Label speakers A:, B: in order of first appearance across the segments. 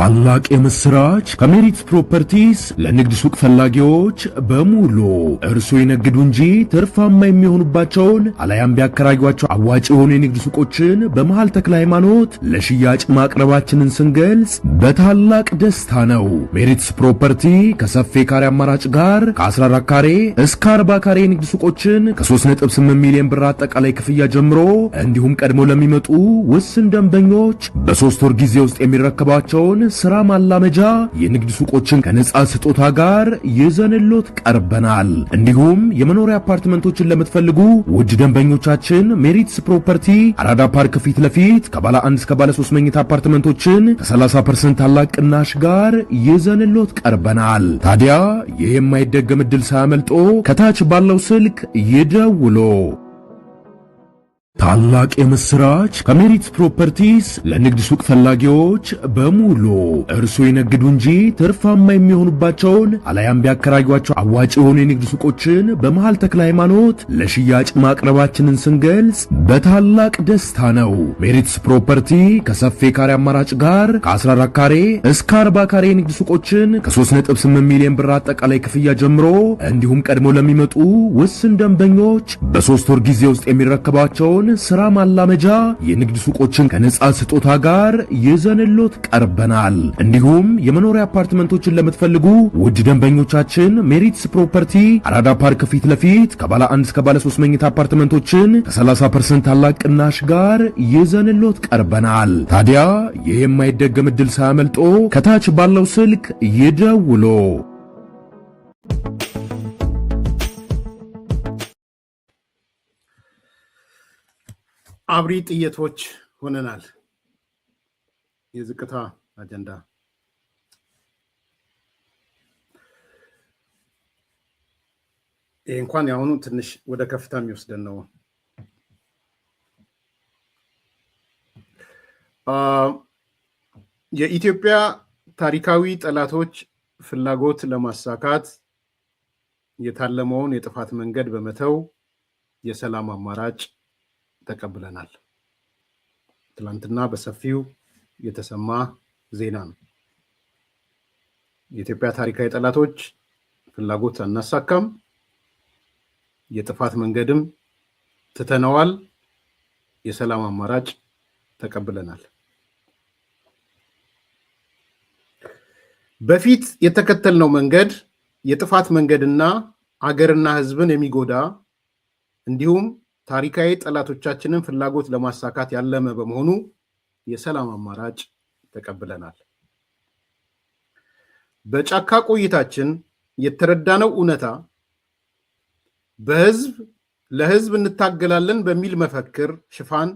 A: ታላቅ የምስራች ከሜሪት ፕሮፐርቲስ ለንግድ ሱቅ ፈላጊዎች በሙሉ እርሶ ይነግዱ እንጂ ትርፋማ የሚሆኑባቸውን አለያም ቢያከራዩአቸው አዋጭ የሆኑ የንግድ ሱቆችን በመሃል ተክለ ሃይማኖት ለሽያጭ ማቅረባችንን ስንገልጽ በታላቅ ደስታ ነው። ሜሪትስ ፕሮፐርቲ ከሰፊ ካሬ አማራጭ ጋር ከ14 ካሬ እስከ 40 ካሬ የንግድ ሱቆችን ከ3.8 ሚሊዮን ብር አጠቃላይ ክፍያ ጀምሮ እንዲሁም ቀድሞ ለሚመጡ ውስን ደንበኞች በ3 ወር ጊዜ ውስጥ የሚረከባቸውን ስራ ማላመጃ የንግድ ሱቆችን ከነጻ ስጦታ ጋር ይዘንሎት ቀርበናል። እንዲሁም የመኖሪያ አፓርትመንቶችን ለምትፈልጉ ውድ ደንበኞቻችን ሜሪትስ ፕሮፐርቲ አራዳ ፓርክ ፊት ለፊት ከባለ 1 እስከ ባለ 3 መኝታ አፓርትመንቶችን ከ30% ታላቅ ቅናሽ ጋር ይዘንሎት ቀርበናል። ታዲያ ይህ የማይደገም ዕድል ሳያመልጦ ከታች ባለው ስልክ ይደውሉ። ታላቅ የምስራች ከሜሪትስ ፕሮፐርቲስ ለንግድ ሱቅ ፈላጊዎች በሙሉ እርሶ ይነግዱ እንጂ ትርፋማ የሚሆኑባቸውን አለያም ቢያከራዩአቸው አዋጭ የሆኑ የንግድ ሱቆችን በመሃል ተክለ ሃይማኖት ለሽያጭ ማቅረባችንን ስንገልጽ በታላቅ ደስታ ነው። ሜሪትስ ፕሮፐርቲ ከሰፊ ካሬ አማራጭ ጋር ከ14 ካሬ እስከ 40 ካሬ የንግድ ሱቆችን ከ3.8 ሚሊዮን ብር አጠቃላይ ክፍያ ጀምሮ እንዲሁም ቀድሞ ለሚመጡ ውስን ደንበኞች በ3 ወር ጊዜ ውስጥ የሚረከባቸውን ስራ ማላመጃ የንግድ ሱቆችን ከነጻ ስጦታ ጋር ይዘንሎት ቀርበናል። እንዲሁም የመኖሪያ አፓርትመንቶችን ለምትፈልጉ ውድ ደንበኞቻችን ሜሪትስ ፕሮፐርቲ አራዳ ፓርክ ፊት ለፊት ከባለ 1 እስከ ባለ 3 መኝታ አፓርትመንቶችን ከ30% ታላቅ ቅናሽ ጋር ይዘንሎት ቀርበናል። ታዲያ ይህ የማይደገም ዕድል ሳያመልጦ ከታች ባለው ስልክ ይደውሉ።
B: አብሪ ጥየቶች ሆነናል። የዝቅታ አጀንዳ ይህ እንኳን ያሁኑ ትንሽ ወደ ከፍታ የሚወስደን ነው። የኢትዮጵያ ታሪካዊ ጠላቶች ፍላጎት ለማሳካት የታለመውን የጥፋት መንገድ በመተው የሰላም አማራጭ ተቀብለናል። ትላንትና በሰፊው የተሰማ ዜና ነው። የኢትዮጵያ ታሪካዊ ጠላቶች ፍላጎት አናሳካም፣ የጥፋት መንገድም ትተነዋል፣ የሰላም አማራጭ ተቀብለናል። በፊት የተከተልነው መንገድ የጥፋት መንገድና አገርና ሕዝብን የሚጎዳ እንዲሁም ታሪካዊ ጠላቶቻችንን ፍላጎት ለማሳካት ያለመ በመሆኑ የሰላም አማራጭ ተቀብለናል። በጫካ ቆይታችን የተረዳነው እውነታ በህዝብ ለህዝብ እንታገላለን በሚል መፈክር ሽፋን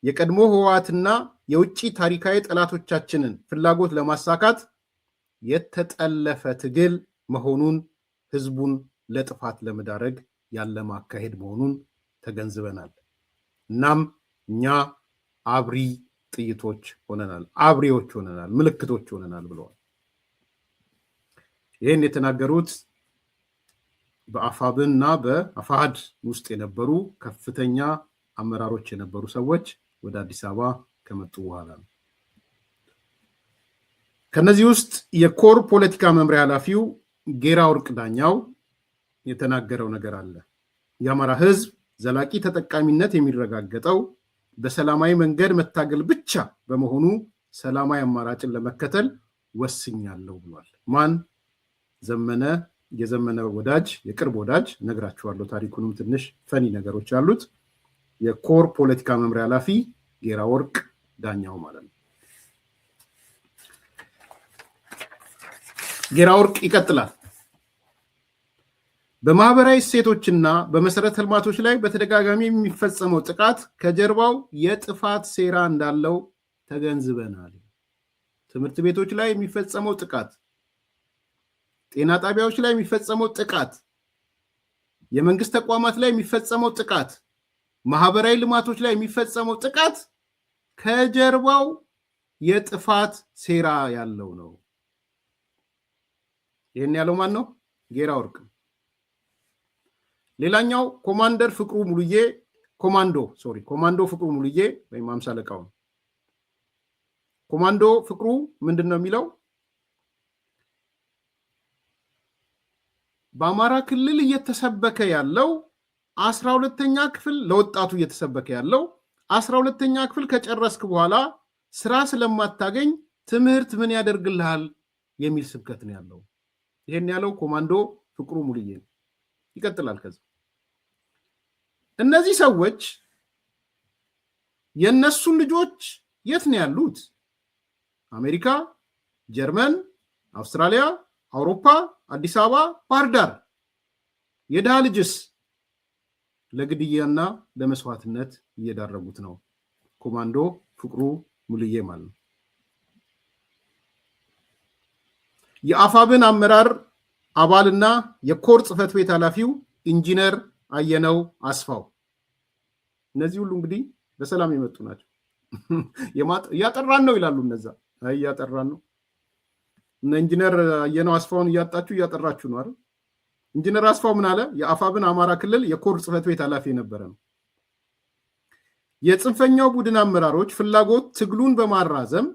B: የቀድሞ ህወሓትና የውጭ ታሪካዊ ጠላቶቻችንን ፍላጎት ለማሳካት የተጠለፈ ትግል መሆኑን ህዝቡን ለጥፋት ለመዳረግ ያለመ አካሄድ መሆኑን ተገንዝበናል። እናም እኛ አብሪ ጥይቶች ሆነናል፣ አብሪዎች ሆነናል፣ ምልክቶች ሆነናል ብለዋል። ይህን የተናገሩት በአፋብና በአፋሃድ ውስጥ የነበሩ ከፍተኛ አመራሮች የነበሩ ሰዎች ወደ አዲስ አበባ ከመጡ በኋላ ነው። ከነዚህ ውስጥ የኮር ፖለቲካ መምሪያ ኃላፊው ጌራ ወርቅ ዳኛው የተናገረው ነገር አለ። የአማራ ህዝብ ዘላቂ ተጠቃሚነት የሚረጋገጠው በሰላማዊ መንገድ መታገል ብቻ በመሆኑ ሰላማዊ አማራጭን ለመከተል ወስኛለሁ ብሏል። ማን? ዘመነ፣ የዘመነ ወዳጅ፣ የቅርብ ወዳጅ፣ ነግራችኋለሁ። ታሪኩንም ትንሽ ፈኒ ነገሮች አሉት። የኮር ፖለቲካ መምሪያ ኃላፊ ጌራ ወርቅ ዳኛው ማለት ነው። ጌራ ወርቅ ይቀጥላል። በማህበራዊ እሴቶችና በመሰረተ ልማቶች ላይ በተደጋጋሚ የሚፈጸመው ጥቃት ከጀርባው የጥፋት ሴራ እንዳለው ተገንዝበናል። ትምህርት ቤቶች ላይ የሚፈጸመው ጥቃት፣ ጤና ጣቢያዎች ላይ የሚፈጸመው ጥቃት፣ የመንግስት ተቋማት ላይ የሚፈጸመው ጥቃት፣ ማህበራዊ ልማቶች ላይ የሚፈጸመው ጥቃት ከጀርባው የጥፋት ሴራ ያለው ነው። ይህን ያለው ማን ነው? ጌራ ወርቅ። ሌላኛው ኮማንዶ ፍቅሩ ሙሉዬ ወይም 50 አለቃው ኮማንዶ ፍቅሩ ምንድነው የሚለው? በአማራ ክልል እየተሰበከ ያለው 12ኛ ክፍል ለወጣቱ እየተሰበከ ያለው 12ኛ ክፍል ከጨረስክ በኋላ ስራ ስለማታገኝ ትምህርት ምን ያደርግልሃል የሚል ስብከት ነው ያለው። ይሄን ያለው ኮማንዶ ፍቅሩ ሙልዬ ነው። ይቀጥላል። ከዛ እነዚህ ሰዎች የነሱን ልጆች የት ነው ያሉት? አሜሪካ፣ ጀርመን፣ አውስትራሊያ፣ አውሮፓ፣ አዲስ አበባ፣ ባህር ዳር። የድሃ ልጅስ ለግድያና ለመስዋዕትነት እየዳረጉት ነው። ኮማንዶ ፍቅሩ ሙልዬ ማለት ነው። የአፋብን አመራር አባልና የኮር ጽህፈት ቤት ኃላፊው ኢንጂነር አየነው አስፋው። እነዚህ ሁሉ እንግዲህ በሰላም የመጡ ናቸው። እያጠራን ነው ይላሉ እነዛ። እያጠራን ነው። እነ ኢንጂነር አየነው አስፋውን እያጠራችሁ ነው አይደል? ኢንጂነር አስፋው ምን አለ? የአፋብን አማራ ክልል የኮር ጽህፈት ቤት ኃላፊ የነበረ ነው። የጽንፈኛው ቡድን አመራሮች ፍላጎት ትግሉን በማራዘም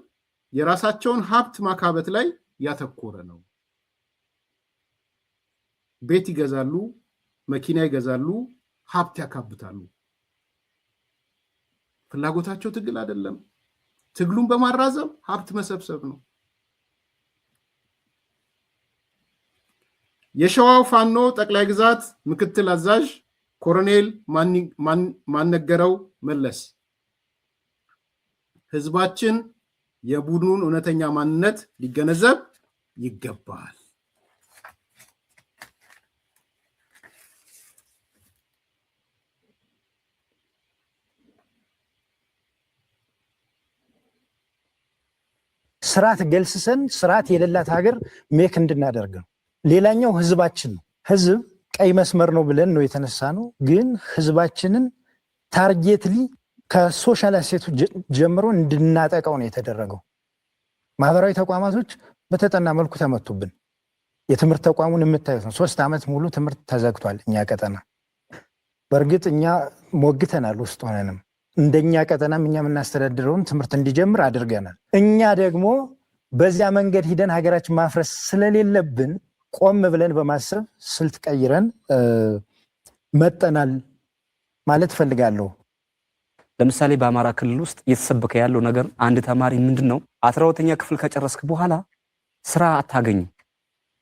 B: የራሳቸውን ሀብት ማካበት ላይ ያተኮረ ነው። ቤት ይገዛሉ፣ መኪና ይገዛሉ፣ ሀብት ያካብታሉ። ፍላጎታቸው ትግል አይደለም። ትግሉን በማራዘም ሀብት መሰብሰብ ነው። የሸዋው ፋኖ ጠቅላይ ግዛት ምክትል አዛዥ ኮሎኔል ማነገረው መለስ ህዝባችን የቡድኑን እውነተኛ ማንነት ሊገነዘብ ይገባል።
C: ስርዓት ገልስሰን ስርዓት የሌላት ሀገር ሜክ እንድናደርግ ነው። ሌላኛው ህዝባችን ነው። ህዝብ ቀይ መስመር ነው ብለን ነው የተነሳ ነው። ግን ህዝባችንን ታርጌትሊ ከሶሻል አሴቱ ጀምሮ እንድናጠቃው ነው የተደረገው። ማህበራዊ ተቋማቶች በተጠና መልኩ ተመቱብን። የትምህርት ተቋሙን የምታዩት ነው። 3 ዓመት ሙሉ ትምህርት ተዘግቷል። እኛ ቀጠና በእርግጥ እኛ ሞግተናል። ውስጥ ሆነንም እንደኛ ቀጠናም እኛ የምናስተዳድረውን ትምህርት እንዲጀምር አድርገናል። እኛ ደግሞ በዚያ መንገድ ሂደን ሀገራችን ማፍረስ ስለሌለብን ቆም ብለን በማሰብ ስልት ቀይረን መጠናል ማለት ፈልጋለሁ።
D: ለምሳሌ በአማራ ክልል ውስጥ እየተሰበከ ያለው ነገር አንድ ተማሪ ምንድነው 12ኛ ክፍል ከጨረስክ በኋላ ስራ አታገኝም፣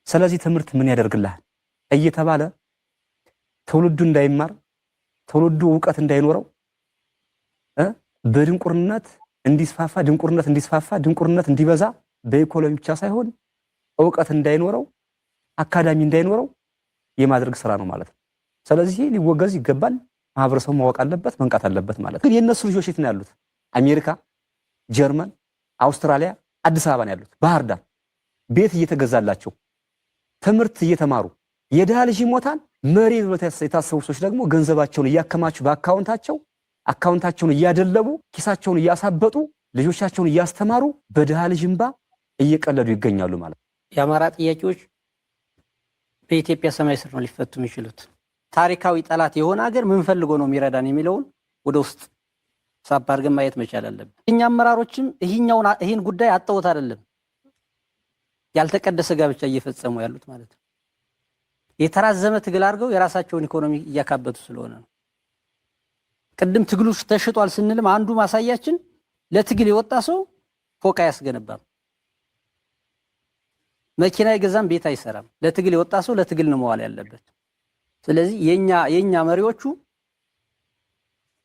D: ስለዚህ ትምህርት ምን ያደርግልሃል እየተባለ ትውልዱ እንዳይማር፣ ትውልዱ ዕውቀት እንዳይኖረው፣ በድንቁርነት እንዲስፋፋ፣ ድንቁርነት እንዲበዛ፣ በኢኮኖሚ ብቻ ሳይሆን ዕውቀት እንዳይኖረው፣ አካዳሚ እንዳይኖረው የማድረግ ስራ ነው ማለት ነው። ስለዚህ ሊወገዝ ይገባል። ማህበረሰቡ ማወቅ አለበት፣ መንቃት አለበት ማለት ነው። ግን የነሱ ልጆች የት ነው ያሉት? አሜሪካ፣ ጀርመን፣ አውስትራሊያ፣ አዲስ አበባ ነው ያሉት። ባህር ዳር ቤት እየተገዛላቸው ትምህርት እየተማሩ የድሃ ልጅ ይሞታል። መሪ የታሰቡ ሰዎች ደግሞ ገንዘባቸውን እያከማቹ አካውንታቸውን እያደለቡ ኪሳቸውን እያሳበጡ ልጆቻቸውን እያስተማሩ በድሃ ልጅ እንባ እየቀለዱ ይገኛሉ ማለት ነው።
E: የአማራ ጥያቄዎች በኢትዮጵያ ሰማይ ስር ነው ሊፈቱ የሚችሉት። ታሪካዊ ጠላት የሆነ ሀገር ምን ፈልጎ ነው የሚረዳን የሚለውን ወደ ውስጥ ሳብ አድርገን ማየት መቻል አለብን። እኛ አመራሮችም ይህን ጉዳይ አጠውት አይደለም ያልተቀደሰ ጋብቻ እየፈጸሙ ያሉት ማለት ነው። የተራዘመ ትግል አድርገው የራሳቸውን ኢኮኖሚ እያካበቱ ስለሆነ ነው። ቅድም ትግሉ ተሽጧል ስንልም አንዱ ማሳያችን ለትግል የወጣ ሰው ፎቅ አያስገነባም፣ መኪና ይገዛም፣ ቤት አይሰራም። ለትግል የወጣ ሰው ለትግል ነው መዋል ያለበት። ስለዚህ የኛ መሪዎቹ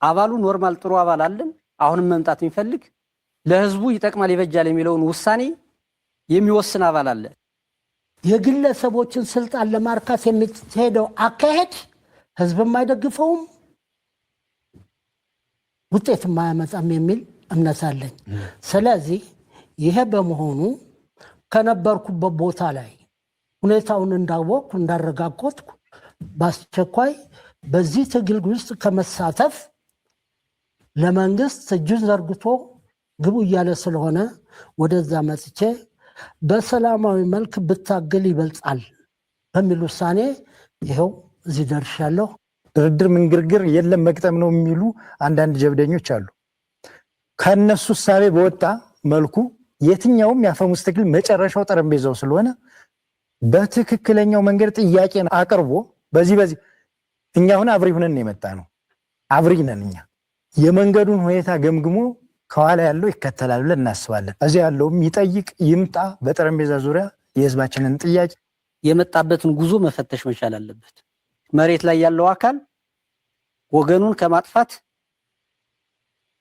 E: አባሉ ኖርማል ጥሩ አባል አለን፣ አሁንም መምጣት የሚፈልግ ለህዝቡ ይጠቅማል ይበጃል የሚለውን ውሳኔ የሚወስን አባል አለ።
F: የግለሰቦችን ስልጣን ለማርካት የሚሄደው አካሄድ ህዝብም አይደግፈውም፣ ውጤትም አያመጣም የሚል እምነት አለኝ። ስለዚህ ይሄ በመሆኑ ከነበርኩበት ቦታ ላይ ሁኔታውን እንዳወቅኩ እንዳረጋገጥኩ በአስቸኳይ በዚህ ትግል ውስጥ ከመሳተፍ ለመንግስት እጁን ዘርግቶ ግቡ እያለ ስለሆነ ወደዛ መጥቼ በሰላማዊ መልክ ብታገል ይበልጣል በሚል ውሳኔ ይኸው እዚህ ደርሻለሁ።
C: ድርድር ምንግርግር የለም መቅጠም ነው የሚሉ አንዳንድ ጀብደኞች አሉ። ከነሱ ሳቤ በወጣ መልኩ የትኛውም የአፈሙዝ ትግል መጨረሻው ጠረጴዛው ስለሆነ በትክክለኛው መንገድ ጥያቄን አቅርቦ በዚህ እኛ አሁን አብሪ ሆነን የመጣ ነው። አብሪ ነን እኛ። የመንገዱን ሁኔታ ገምግሞ ከኋላ ያለው ይከተላል ብለን እናስባለን። እዚህ ያለውም ይጠይቅ ይምጣ፣ በጠረጴዛ ዙሪያ የህዝባችንን ጥያቄ
E: የመጣበትን ጉዞ መፈተሽ መቻል አለበት። መሬት ላይ ያለው አካል ወገኑን ከማጥፋት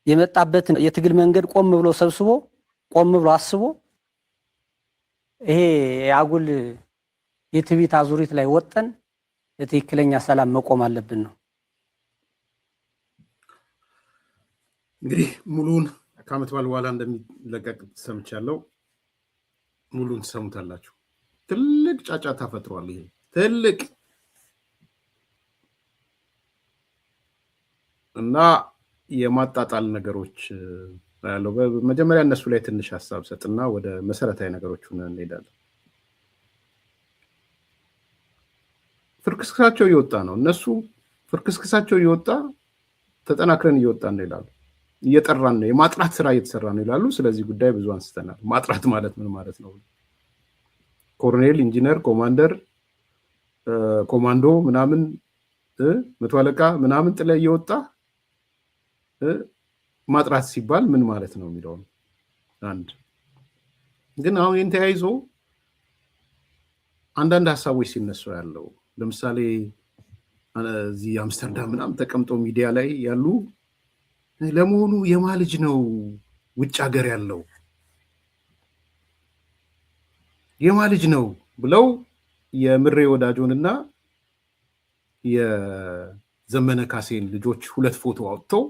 E: የመጣበትን የትግል መንገድ ቆም ብሎ ሰብስቦ ቆም ብሎ አስቦ ይሄ የአጉል የትቢት አዙሪት ላይ ወጠን ለትክክለኛ ሰላም መቆም አለብን ነው።
B: እንግዲህ ሙሉን ከዓመት በዓል በኋላ እንደሚለቀቅ ሰምቻለሁ። ሙሉን ትሰሙታላችሁ። ትልቅ ጫጫታ ፈጥሯል። ይሄ ትልቅ እና የማጣጣል ነገሮች ያለው በመጀመሪያ እነሱ ላይ ትንሽ ሀሳብ ሰጥና ወደ መሰረታዊ ነገሮች እንሄዳለን። ፍርክስክሳቸው እየወጣ ነው። እነሱ ፍርክስክሳቸው እየወጣ ተጠናክረን እየወጣን ነው ይላሉ። እየጠራን ነው፣ የማጥራት ስራ እየተሰራ ነው ይላሉ። ስለዚህ ጉዳይ ብዙ አንስተናል። ማጥራት ማለት ምን ማለት ነው? ኮሎኔል፣ ኢንጂነር፣ ኮማንደር፣ ኮማንዶ ምናምን መቶ አለቃ ምናምን ጥለ እየወጣ ማጥራት ሲባል ምን ማለት ነው የሚለው አንድ ግን አሁን ይህን ተያይዞ አንዳንድ ሀሳቦች ሲነሱ ያለው ለምሳሌ እዚህ አምስተርዳም ምናምን ተቀምጠው ሚዲያ ላይ ያሉ ለመሆኑ የማ ልጅ ነው ውጭ ሀገር ያለው የማ ልጅ ነው ብለው የምሬ ወዳጆንና የዘመነ ካሴን ልጆች ሁለት ፎቶ አውጥተው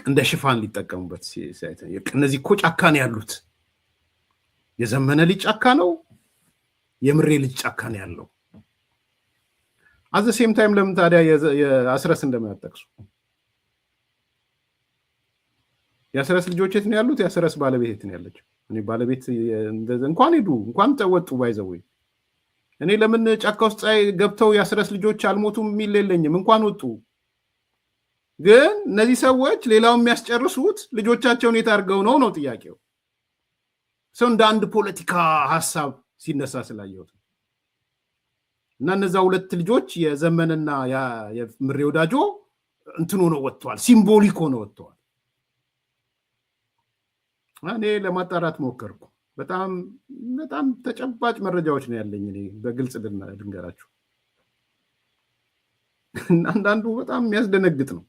B: እንደ ሽፋን ሊጠቀሙበት ሲያይተ እነዚህ እኮ ጫካ ነው ያሉት። የዘመነ ልጅ ጫካ ነው፣ የምሬ ልጅ ጫካ ነው ያለው። አዘ ሴም ታይም ለምን ታዲያ የአስረስ እንደማያጠቅሱ? የአስረስ ልጆች የት ነው ያሉት? የአስረስ ባለቤት የት ነው ያለችው? እኔ ባለቤት እንኳን ሄዱ እንኳን ተወጡ ባይዘው እኔ ለምን ጫካ ውስጥ ገብተው የአስረስ ልጆች አልሞቱም የሚል የለኝም። እንኳን ወጡ። ግን እነዚህ ሰዎች ሌላው የሚያስጨርሱት ልጆቻቸውን የታርገው ነው ጥያቄው። ሰው እንደ አንድ ፖለቲካ ሀሳብ ሲነሳ ስላየሁት እና እነዛ ሁለት ልጆች የዘመንና የምሬ ወዳጆ እንትን ሆነው ወጥተዋል። ሲምቦሊክ ሆነው ወጥተዋል። እኔ ለማጣራት ሞከርኩ። በጣም በጣም ተጨባጭ መረጃዎች ነው ያለኝ። እኔ በግልጽ ልንገራችሁ። አንዳንዱ በጣም የሚያስደነግጥ ነው።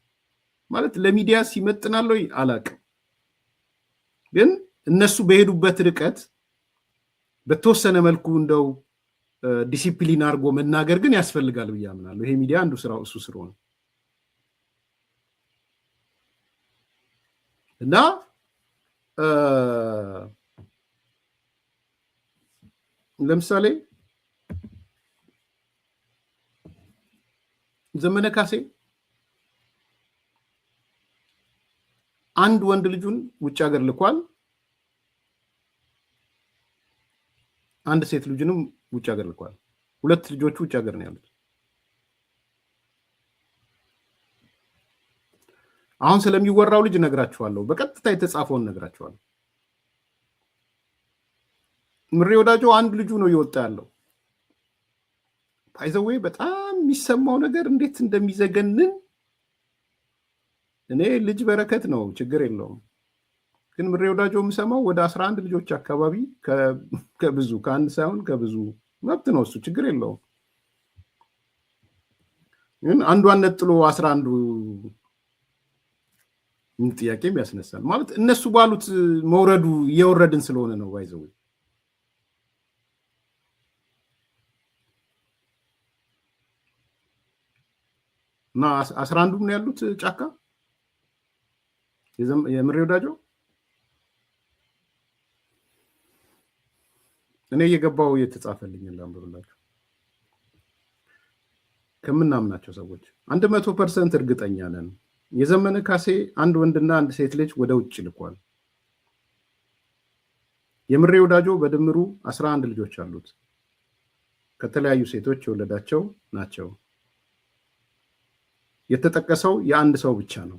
B: ማለት ለሚዲያ ሲመጥናለው አላቅም። ግን እነሱ በሄዱበት ርቀት በተወሰነ መልኩ እንደው ዲሲፕሊን አድርጎ መናገር ግን ያስፈልጋል ብዬ አምናለሁ። ይሄ ሚዲያ አንዱ ስራው እሱ ስለሆነ እና ለምሳሌ ዘመነ ካሴ አንድ ወንድ ልጁን ውጭ ሀገር ልኳል። አንድ ሴት ልጁንም ውጭ ሀገር ልኳል። ሁለት ልጆቹ ውጭ ሀገር ነው ያሉት። አሁን ስለሚወራው ልጅ ነግራችኋለሁ። በቀጥታ የተጻፈውን ነግራችኋለሁ። ምሬ ወዳጆ አንድ ልጁ ነው እየወጣ ያለው። ባይዘዌ በጣም የሚሰማው ነገር እንዴት እንደሚዘገንን እኔ ልጅ በረከት ነው፣ ችግር የለውም። ግን ምሬ ወዳጆ የምሰማው ወደ 11 ልጆች አካባቢ ከብዙ ከአንድ ሳይሆን ከብዙ መብት ነው እሱ፣ ችግር የለውም። ግን አንዷን ነጥሎ 11 ጥያቄም ያስነሳል። ማለት እነሱ ባሉት መውረዱ እየወረድን ስለሆነ ነው ባይዘው እና 11ዱም ነው ያሉት ጫካ የምሬ ወዳጆ። እኔ እየገባው እየተጻፈልኝ ላንብብላችሁ ከምናምናቸው ሰዎች 100% እርግጠኛ ነን። የዘመነ ካሴ አንድ ወንድና አንድ ሴት ልጅ ወደ ውጭ ልኳል። የምሬ ወዳጆ በድምሩ 11 ልጆች አሉት። ከተለያዩ ሴቶች የወለዳቸው ናቸው። የተጠቀሰው የአንድ ሰው ብቻ ነው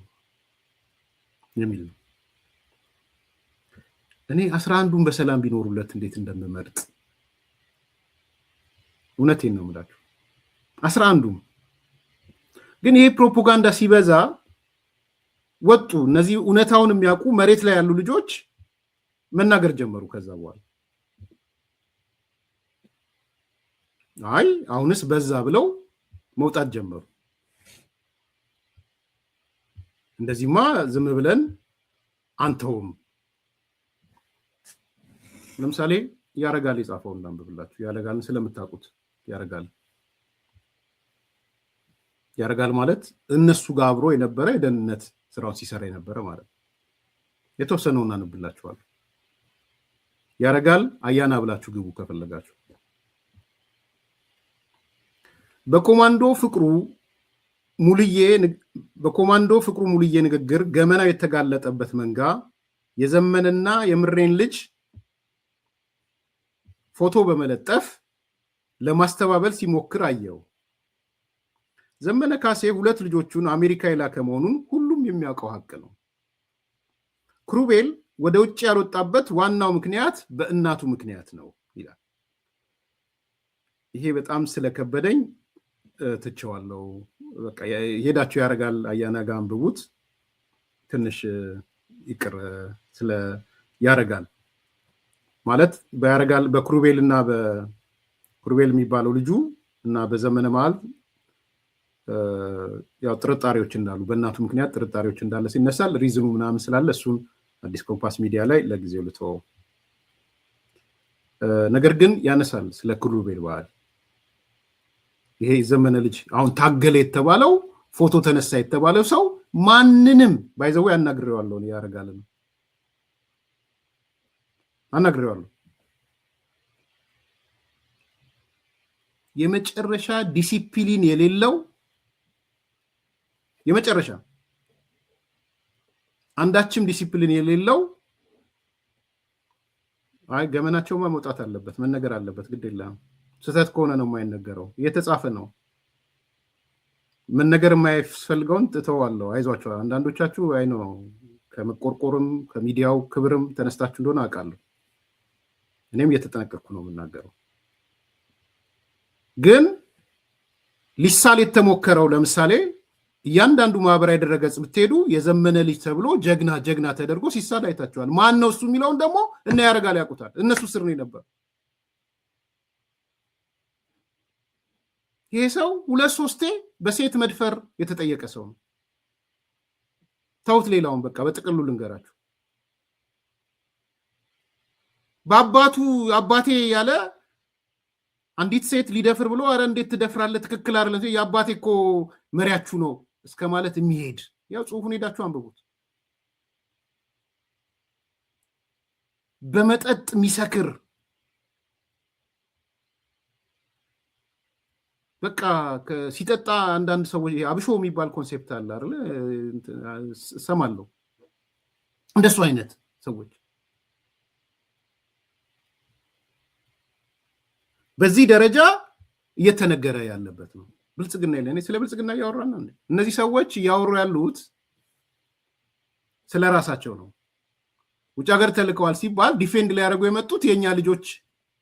B: የሚል ነው። እኔ 11ዱን በሰላም ቢኖሩለት እንዴት እንደምመርጥ እውነቴን ነው የምላችሁ። 11ዱም ግን ይሄ ፕሮፓጋንዳ ሲበዛ ወጡ። እነዚህ እውነታውን የሚያውቁ መሬት ላይ ያሉ ልጆች መናገር ጀመሩ። ከዛ በኋላ አይ አሁንስ በዛ ብለው መውጣት ጀመሩ። እንደዚህማ ዝም ብለን አንተውም። ለምሳሌ ያረጋል የጻፈውን እንዳንብብላችሁ። ያረጋልን ስለምታውቁት ያረጋል ማለት እነሱ ጋር አብሮ የነበረ የደህንነት ስራውን ሲሰራ የነበረ ማለት ነው። የተወሰነውን አንብላችኋለሁ። ያረጋል አያና ብላችሁ ግቡ ከፈለጋችሁ። በኮማንዶ ፍቅሩ ሙልዬ ንግግር ገመናው የተጋለጠበት መንጋ የዘመነና የምሬን ልጅ ፎቶ በመለጠፍ ለማስተባበል ሲሞክር አየው። ዘመነ ካሴ 2 ልጆቹን አሜሪካ የላከ መሆኑን ሁሉም የሚያውቀው ሀቅ ነው። ክሩቤል ወደ ውጭ ያልወጣበት ዋናው ምክንያት በእናቱ ምክንያት ነው ይላል። ይሄ በጣም ስለከበደኝ ትቸዋለሁ። በቃ ሄዳችሁ ያረጋል አያና ጋር አንብቡት። ትንሽ ይቅር ስለ ያረጋል ማለት በያረጋል በክሩቤልና በክሩቤል የሚባለው ልጁ እና በዘመነ መሃል ያው ጥርጣሬዎች እንዳሉ በእናቱ ምክንያት ጥርጣሬዎች እንዳለ ሲነሳል ሪዝኑ ምናምን ስላለ እሱን አዲስ ኮምፓስ ሚዲያ ላይ ለጊዜው ልተወው። ነገር ግን ያነሳል ስለ ክሩቤል ባህል። ይሄ ዘመነ ልጅ አሁን ታገለ የተባለው ፎቶ ተነሳ የተባለው ሰው ማንንም ባይዘው ያናግረዋለሁ ነው ያረጋልን አናግረዋለሁ። የመጨረሻ ዲሲፕሊን የሌለው የመጨረሻ አንዳችም ዲሲፕሊን የሌለው አይ ገመናቸውማ መውጣት አለበት መነገር አለበት። ግድ የለም ስህተት ከሆነ ነው የማይነገረው። እየተጻፈ ነው። መነገር የማይፈልገውን ትተዋለሁ። አይዟቸው። አንዳንዶቻችሁ አይ ነው ከመቆርቆርም ከሚዲያው ክብርም ተነስታችሁ እንደሆነ አውቃለሁ። እኔም እየተጠነቀቅኩ ነው የምናገረው። ግን ሊሳል የተሞከረው ለምሳሌ እያንዳንዱ ማህበራዊ ድረገጽ ብትሄዱ የዘመነ ልጅ ተብሎ ጀግና ተደርጎ ሲሳል አይታችኋል። ማን ነው እሱ የሚለውን ደግሞ እና ያረጋል ያውቁታል። እነሱ ስር ነው ነበር። ይሄ ሰው 2-3 በሴት መድፈር የተጠየቀ ሰው ነው። ተውት ሌላውን በቃ በጥቅሉ ልንገራችሁ። በአባቱ አባቴ ያለ አንዲት ሴት ሊደፍር ብሎ አረ እንዴት ትደፍራለህ? ትክክል አይደለም። የአባቴ እኮ መሪያችሁ ነው እስከ ማለት የሚሄድ ያው ጽሁፉን ሄዳችሁ አንብቡት። በመጠጥ የሚሰክር በቃ ሲጠጣ አንዳንድ ሰዎች አብሾ የሚባል ኮንሴፕት አለ አይደል? ሰማለሁ። እንደሱ አይነት ሰዎች በዚህ ደረጃ እየተነገረ ያለበት ነው። ብልጽግና ይለኔ ስለ ብልጽግና እያወራን ነው። እነዚህ ሰዎች እያወሩ ያሉት ስለ ራሳቸው ነው። ውጭ ሀገር ተልከዋል ሲባል ዲፌንድ ሊያደርጉ የመጡት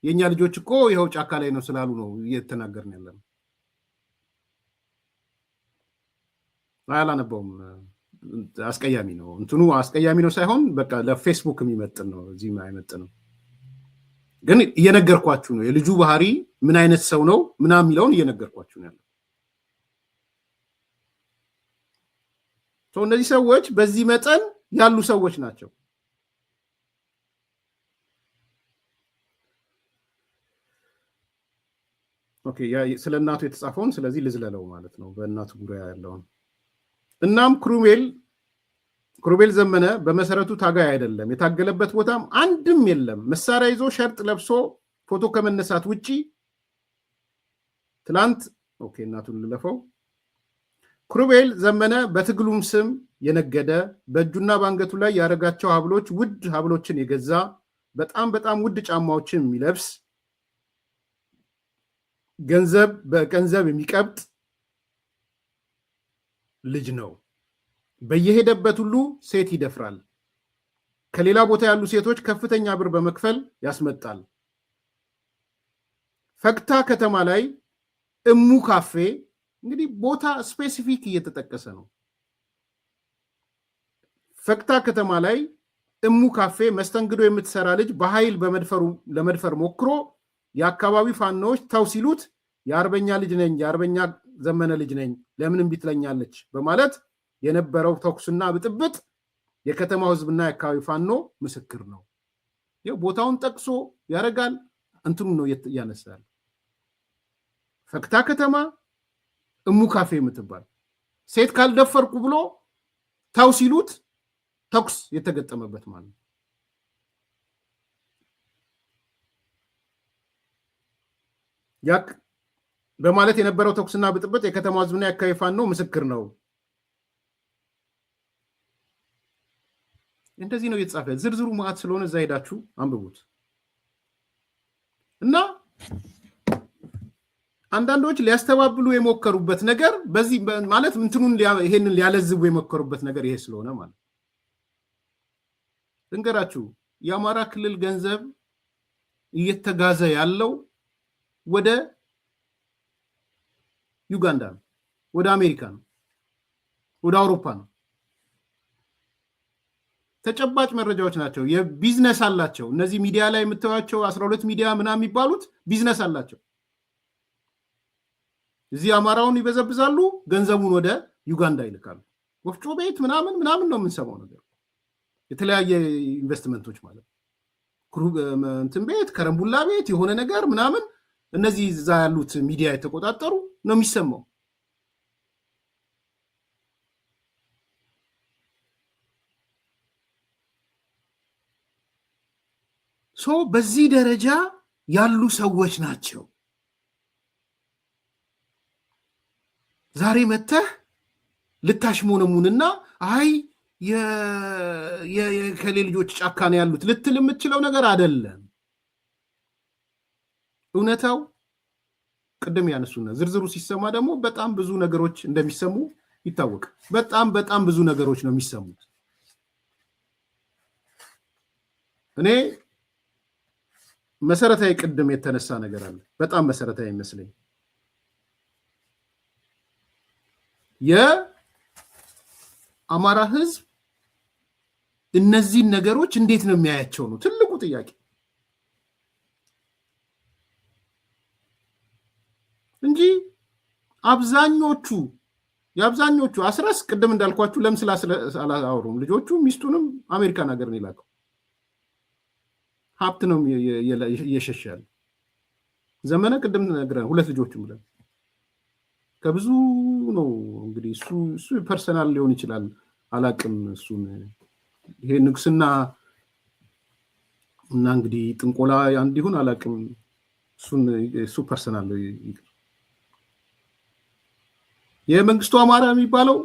B: የኛ ልጆች እኮ ይኸው ጫካ ላይ ነው ስላሉ ነው እየተናገርን ያለነው። አላነበውም። አስቀያሚ ነው። እንትኑ አስቀያሚ ነው ሳይሆን በቃ ለፌስቡክ የሚመጥን ነው። እዚህ አይመጥንም። ግን እየነገርኳችሁ ነው። የልጁ ባህሪ ምን አይነት ሰው ነው ምናምን የሚለውን እየነገርኳችሁ ነው ያለው። እነዚህ ሰዎች በዚህ መጠን ያሉ ሰዎች ናቸው። ኦኬ ስለ እናቱ የተጻፈውን ስለዚህ ልዝለለው ማለት ነው። በእናቱ ጉዳይ ያለውን እናም ክሩቤል ዘመነ በመሰረቱ ታጋይ አይደለም። የታገለበት ቦታም አንድም የለም። መሳሪያ ይዞ ሸርጥ ለብሶ ፎቶ ከመነሳት ውጪ ትላንት እናቱን ልለፈው። ክሩቤል ዘመነ በትግሉም ስም የነገደ በእጁና በአንገቱ ላይ ያደረጋቸው ሀብሎች ውድ ሀብሎችን የገዛ በጣም ውድ ጫማዎችን የሚለብስ በገንዘብ የሚቀብጥ ልጅ ነው። በየሄደበት ሁሉ ሴት ይደፍራል። ከሌላ ቦታ ያሉ ሴቶች ከፍተኛ ብር በመክፈል ያስመጣል። ፈቅታ ከተማ ላይ እሙ ካፌ እንግዲህ ቦታ ስፔሲፊክ እየተጠቀሰ ነው። ፈቅታ ከተማ ላይ እሙ ካፌ መስተንግዶ የምትሰራ ልጅ በኃይል ለመድፈር ሞክሮ የአካባቢ ፋኖዎች ተው ሲሉት የአርበኛ ልጅ ነኝ፣ የአርበኛ ዘመነ ልጅ ነኝ፣ ለምን እምቢ ትለኛለች በማለት የነበረው ተኩስና ብጥብጥ የከተማው ህዝብና የአካባቢ ፋኖ ምስክር ነው። ይኸው ቦታውን ጠቅሶ ያደርጋል። እንትኑ ነው እያነሳል። ፈቅታ ከተማ እሙ ካፌ የምትባል ሴት ካልደፈርኩ ብሎ ተው ሲሉት ተኩስ የተገጠመበት ማለት ነው። ያክ በማለት የነበረው ተኩስና ብጥብጥ የከተማው ህዝብና የአካባቢ ፋኖ ምስክር ነው። እንደዚህ ነው እየተጻፈ ዝርዝሩ ማዕት ስለሆነ እዛ ሄዳችሁ አንብቡት። እና አንዳንዶች ሊያስተባብሉ የሞከሩበት ነገር በዚህ ማለት እንትኑን ይሄንን ሊያለዝቡ የሞከሩበት ነገር ይሄ ስለሆነ ማለት እንገራችሁ የአማራ ክልል ገንዘብ እየተጋዘ ያለው ወደ ዩጋንዳ ነው፣ ወደ አሜሪካ ነው፣ ወደ አውሮፓ ነው። ተጨባጭ መረጃዎች ናቸው። የቢዝነስ አላቸው። እነዚህ ሚዲያ ላይ የምታዩቸው 12 ሚዲያ ምናምን የሚባሉት ቢዝነስ አላቸው። እዚህ አማራውን ይበዘብዛሉ፣ ገንዘቡን ወደ ዩጋንዳ ይልካሉ። ወፍጮ ቤት ምናምን ነው የምንሰማው ነገር። የተለያየ ኢንቨስትመንቶች ማለት እንትን ቤት፣ ከረምቡላ ቤት የሆነ ነገር ምናምን እነዚህ እዛ ያሉት ሚዲያ የተቆጣጠሩ ነው የሚሰማው። በዚህ ደረጃ ያሉ ሰዎች ናቸው። ዛሬ መተህ ልታሽሞነሙንና አይ የከሌ ልጆች ጫካ ነው ያሉት ልትል የምትችለው ነገር አይደለም። እውነታው ቅድም ያነሱና ዝርዝሩ ሲሰማ ደግሞ በጣም ብዙ ነገሮች እንደሚሰሙ ይታወቃል። በጣም ብዙ ነገሮች ነው የሚሰሙት። እኔ መሰረታዊ ቅድም የተነሳ ነገር አለ። በጣም መሰረታዊ ይመስለኝ የአማራ ህዝብ እነዚህን ነገሮች እንዴት ነው የሚያያቸው ነው ትልቁ ጥያቄ እንጂ የአብዛኞቹ አስረስ ቅድም እንዳልኳችሁ ለምስል አላወሩም። ልጆቹ ሚስቱንም አሜሪካን ሀገር ነው የላከው። ሀብት ነው እየሸሻል። ዘመነ ቅድም ነግረን 2 ልጆችም ብለን ከብዙ ነው እንግዲህ እሱ ፐርሰናል ሊሆን ይችላል አላቅም። እሱን ይሄ ንግስና እና እንግዲህ ጥንቆላ አንዲሁን አላቅም። እሱ ፐርሰናል ነው። የመንግስቱ አማራ የሚባለው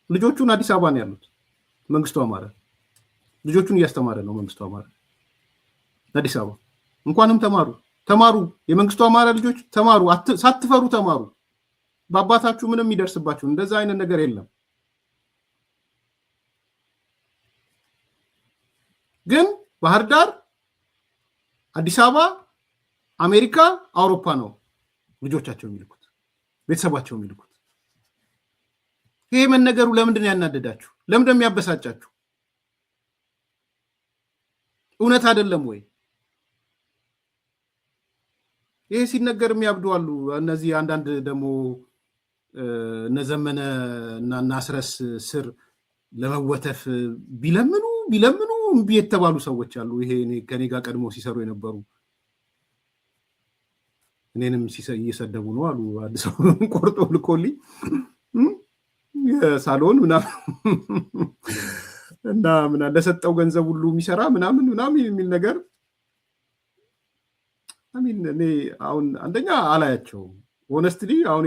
B: ልጆቹን አዲስ አበባ ነው ያሉት። መንግስቱ አማራ ልጆቹን እያስተማረ ነው። መንግስቱ አማራ አዲስ አበባ እንኳንም ተማሩ። የመንግስቱ አማራ ልጆች ተማሩ፣ ሳትፈሩ ተማሩ። በአባታችሁ ምንም የሚደርስባችሁ እንደዛ አይነት ነገር የለም። ግን ባህር ዳር፣ አዲስ አበባ፣ አሜሪካ፣ አውሮፓ ነው ልጆቻቸው የሚልኩት፣ ቤተሰባቸው የሚልኩት። ይሄ መነገሩ ለምንድን ነው ያናደዳችሁ? ለምንድን ነው የሚያበሳጫችሁ? እውነት አይደለም ወይ? ይሄ ሲነገር የሚያብዱ አሉ። እነዚህ አንዳንድ ደግሞ እነዘመነ እና ናስረስ ስር ለመወተፍ ቢለምኑ እምቢ የተባሉ ሰዎች አሉ። ይሄ ከኔ ጋር ቀድሞ ሲሰሩ የነበሩ እኔንም እየሰደቡ ነው አሉ። አዲስ አበባ ቆርጦ ልኮልኝ የሳሎን ምናምን እና ለሰጠው ገንዘብ ሁሉ የሚሰራ ምናምን የሚል ነገር እኔ አሁን አንደኛ አላያቸውም። ሆነስትሊ አሁን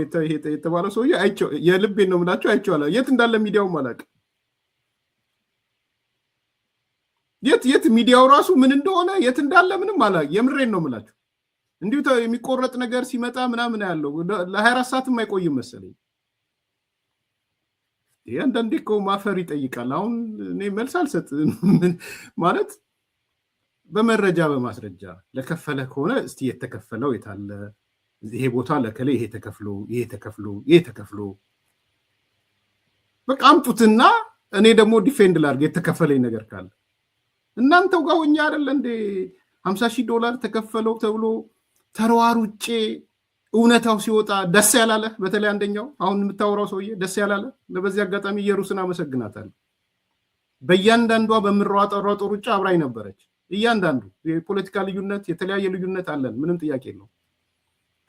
B: የተባለው ሰውዬ አይቼው የልቤን ነው የምላቸው። አይቼው አላ የት እንዳለ ሚዲያውም አላውቅም። የት ሚዲያው ራሱ ምን እንደሆነ የት እንዳለ ምንም አላውቅም። የምሬን ነው የምላቸው። እንዲሁ የሚቆረጥ ነገር ሲመጣ ምናምን ያለው ለ24 ሰዓትም አይቆይም መሰለኝ። አንዳንዴ እኮ ማፈር ይጠይቃል። አሁን እኔ መልስ አልሰጥም ማለት በመረጃ በማስረጃ ለከፈለ ከሆነ እስቲ የተከፈለው የታለ? ይሄ ቦታ ለከለ ይሄ ተከፍሎ በቃ አምጡትና እኔ ደግሞ ዲፌንድ ላድርግ የተከፈለኝ ነገር ካለ። እናንተው ጋር ሆኜ አይደለ እንዴ $50,000 ተከፈለው ተብሎ ተሯሩጬ እውነታው ሲወጣ ደስ ያላለ? በተለይ አንደኛው አሁን የምታወራው ሰውዬ ደስ ያላለ? በዚህ አጋጣሚ ኢየሩስን አመሰግናታለሁ። በእያንዳንዷ በምሯሯጠው ሩጫ አብራኝ ነበረች። እያንዳንዱ የፖለቲካ ልዩነት የተለያየ ልዩነት አለን፣ ምንም ጥያቄ የለው።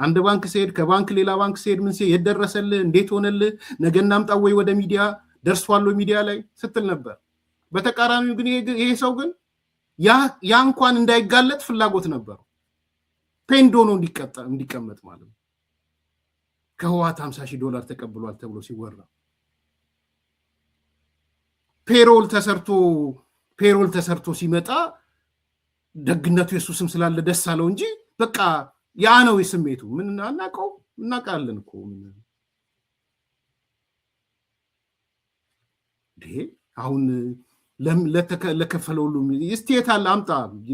B: አንድ ባንክ ሲሄድ ከባንክ ሌላ ባንክ ሲሄድ ምን ሲሄድ የደረሰልህ እንዴት ሆነልህ ነገ እናምጣው ወይ ወደ ሚዲያ ደርሷል ሚዲያ ላይ ስትል ነበር። በተቃራኒው ግን ይሄ ሰው ግን ያ እንኳን እንዳይጋለጥ ፍላጎት ነበር። ፔንዶ ነው እንዲቀመጥ ማለት ነው። ከህወሓት $50,000 ተቀብሏል ተብሎ ሲወራ ፔሮል ተሰርቶ ሲመጣ ደግነቱ የሱ ስም ስላለ ደስ አለው እንጂ በቃ ያ ነው የስሜቱ። ምን እናቀው እናቃለን እኮ አሁን ለከፈለው ሁሉ እስቴት አለ አምጣ።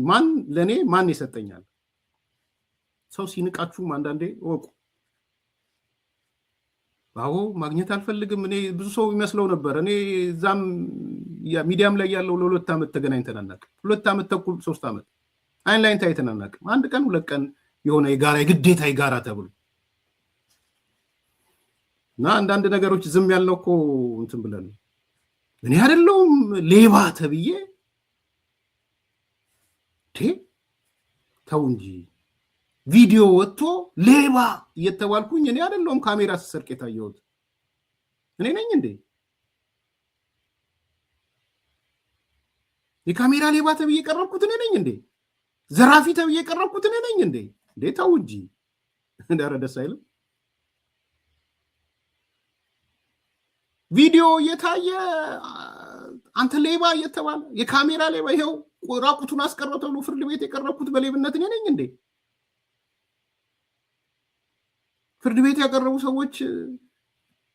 B: ማን ለኔ ማን ይሰጠኛል? ሰው ሲንቃችሁም አንዳንዴ ወቁ። አዎ ማግኘት አልፈልግም። እኔ ብዙ ሰው ይመስለው ነበር። እኔ እዛም ሚዲያም ላይ ያለው ለ2 ዓመት ተገናኝተን አናውቅም። 2 ዓመት ተኩል 3 ዓመት አይን ላይን ታይተን አናውቅም። አንድ ቀን 2 ቀን የሆነ የግዴታ የጋራ ተብሎ እና አንዳንድ ነገሮች ዝም ያልነው እኮ እንትን ብለን ነው። እኔ አይደለሁም ሌባ ተብዬ ተው እንጂ ቪዲዮ ወጥቶ ሌባ እየተባልኩኝ እኔ አይደለሁም ካሜራ ስሰርቅ የታየሁት። እኔ ነኝ እንዴ የካሜራ ሌባ ተብዬ የቀረብኩት? እኔ ነኝ እንዴ ዘራፊ ተብዬ የቀረብኩት? እኔ ነኝ እንዴ? ተው እንጂ ኧረ ደስ አይልም። ቪዲዮ እየታየ አንተ ሌባ እየተባለ የካሜራ ሌባ ይሄው ራቁቱን አስቀረው ተብሎ ፍርድ ቤት የቀረብኩት በሌብነት እኔ ነኝ እንዴ? ፍርድ ቤት ያቀረቡ ሰዎች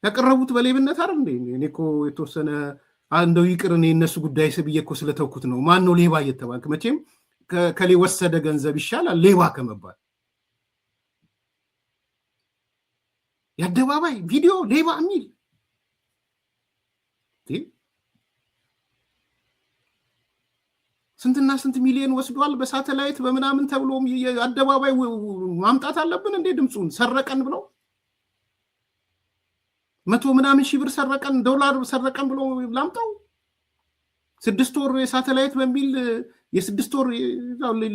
B: ያቀረቡት በሌብነት አይደል እንዴ? እኔ እኮ የተወሰነ እንደው ይቅር እኔ እነሱ ጉዳይ ብዬ እኮ ስለተውኩት ነው። ማን ነው ሌባ እየተባልክ? መቼም ከሌ ወሰደ ገንዘብ ይሻላል ሌባ ከመባል። የአደባባይ ቪዲዮ ሌባ የሚል ስንትና ስንት ሚሊዮን ወስዷል በሳተላይት በምናምን ተብሎ አደባባይ ማምጣት አለብን እንዴ? ድምፁን ሰረቀን ብለው 100 ምናምን ሺህ ብር ሰረቀን ዶላር ሰረቀን ብሎ ላምጣው? 6 ወር የሳተላይት በሚል የ6 ወር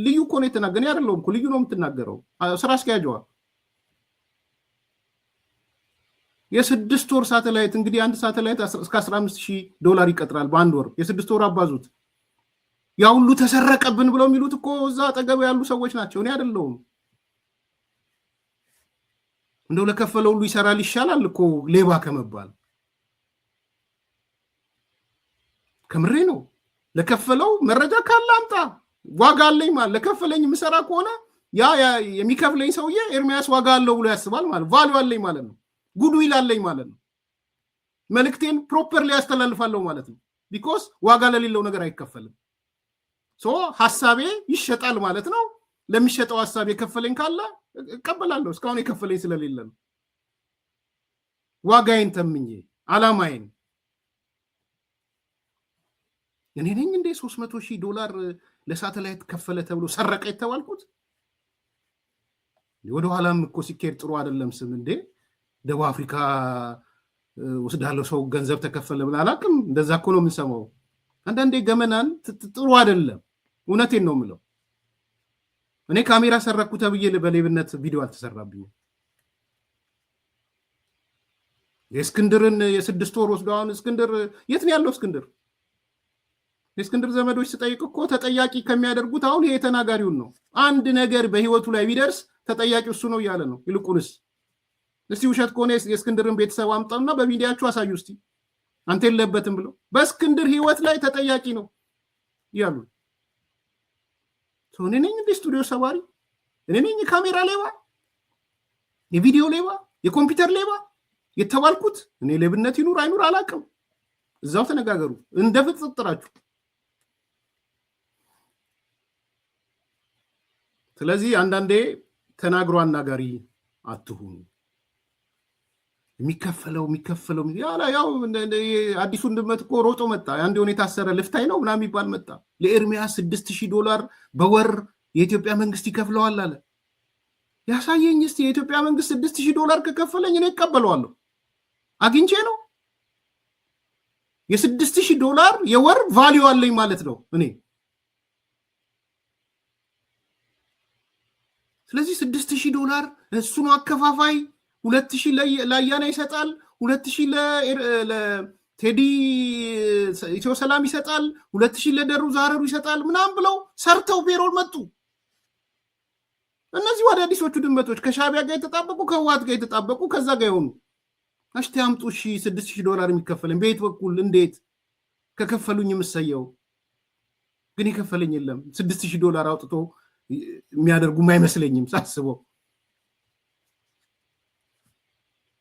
B: ልዩ እኮ ነው የተናገረ። እኔ አይደለሁም እኮ ልዩ ነው የምትናገረው ስራ አስኪያጇ። የ6 ወር ሳተላይት እንግዲህ አንድ ሳተላይት እስከ $15,000 ይቀጥራል በአንድ ወር። የ6 ወር አባዙት። ያ ሁሉ ተሰረቀብን ብለው የሚሉት እኮ እዛ አጠገብ ያሉ ሰዎች ናቸው። እኔ አይደለሁም። እንደው ለከፈለው ሁሉ ይሰራል ይሻላል እኮ ሌባ ከመባል። ከምሬ ነው። ለከፈለው መረጃ ካለ አምጣ። ዋጋ አለኝ ማለት ለከፈለኝ የምሰራ ከሆነ ያ የሚከፍለኝ ሰውዬ ኤርሚያስ ዋጋ አለው ብሎ ያስባል ማለት ቫልዩ አለኝ ማለት ነው። ጉድዊል አለኝ ማለት ነው። መልእክቴን ፕሮፐርሊ ያስተላልፋለሁ ማለት ነው። ቢኮዝ ዋጋ ለሌለው ነገር አይከፈልም። ሀሳቤ ይሸጣል ማለት ነው። ለሚሸጠው ሀሳብ የከፈለኝ ካለ እቀበላለሁ። እስካሁን የከፈለኝ ስለሌለ ነው። ዋጋዬን ተምኜ አላማዬን እኔ ነኝ እንዴ $300,000 ለሳተላይት ከፈለ ተብሎ ሰረቀ የተባልኩት? ወደኋላም እኮ ሲኬድ ጥሩ አይደለም ስም እንዴ። ደቡብ አፍሪካ ወስዳለው ሰው ገንዘብ ተከፈለ ብላ አላውቅም። እንደዛ እኮ ነው የምንሰማው። አንዳንዴ ገመናን ጥሩ አይደለም። እውነቴን ነው የምለው። እኔ ካሜራ ሰረኩ ተብዬ በሌብነት ቪዲዮ አልተሰራብኝም። የእስክንድርን የ6 ወር ወስዶ አሁን እስክንድር የት ነው ያለው? የእስክንድር ዘመዶች ስጠይቅ እኮ ተጠያቂ ከሚያደርጉት አሁን ይሄ ተናጋሪውን ነው። አንድ ነገር በህይወቱ ላይ ቢደርስ ተጠያቂ እሱ ነው እያለ ነው። ይልቁንስ እስቲ ውሸት ከሆነ የእስክንድርን ቤተሰብ አምጣና በሚዲያችሁ አሳዩ እስቲ አንተ የለበትም ብለው በእስክንድር ህይወት ላይ ተጠያቂ ነው ያሉ። እኔ ነኝ እንደ ስቱዲዮ ሰባሪ? እኔ ነኝ የካሜራ ሌባ፣ የቪዲዮ ሌባ፣ የኮምፒውተር ሌባ የተባልኩት? እኔ ሌብነት ይኑር አይኑር አላውቅም። እዛው ተነጋገሩ እንደ ፍጥጥራችሁ። ስለዚህ አንዳንዴ ተናግሮ አናጋሪ አትሁኑ። የሚከፈለው ያው አዲሱን ድመት እኮ ሮጦ መጣ። አንድ የሆነ የታሰረ ልፍታይ ነው ምናምን የሚባል መጣ። ለኤርሚያስ $6000 በወር የኢትዮጵያ መንግስት ይከፍለዋል አለ። ያሳየኝ እስቲ የኢትዮጵያ መንግስት $6000 ከከፈለኝ እኔ እቀበለዋለሁ። አግኝቼ ነው $6000 የወር ቫልዩ አለኝ ማለት ነው እኔ። ስለዚህ $6000 እሱ ነው አከፋፋይ። 2000 ለአያና ይሰጣል፣ 2000 ለቴዲ ኢትዮ ሰላም ይሰጣል፣ 2000 ለደሩ ዛረሩ ይሰጣል ምናምን ብለው ሰርተው ፔሮል መጡ። እነዚህ ወደ አዲሶቹ ድመቶች ከሻቢያ ጋር የተጣበቁ ከህወሓት ጋር የተጣበቁ ከዛ ጋር የሆኑ አሽቲ አምጡ $6000 የሚከፈለኝ በየት በኩል እንዴት ከከፈሉኝ የምሰየው ግን የከፈለኝ የለም። $6000 አውጥቶ የሚያደርጉም አይመስለኝም ሳስበው።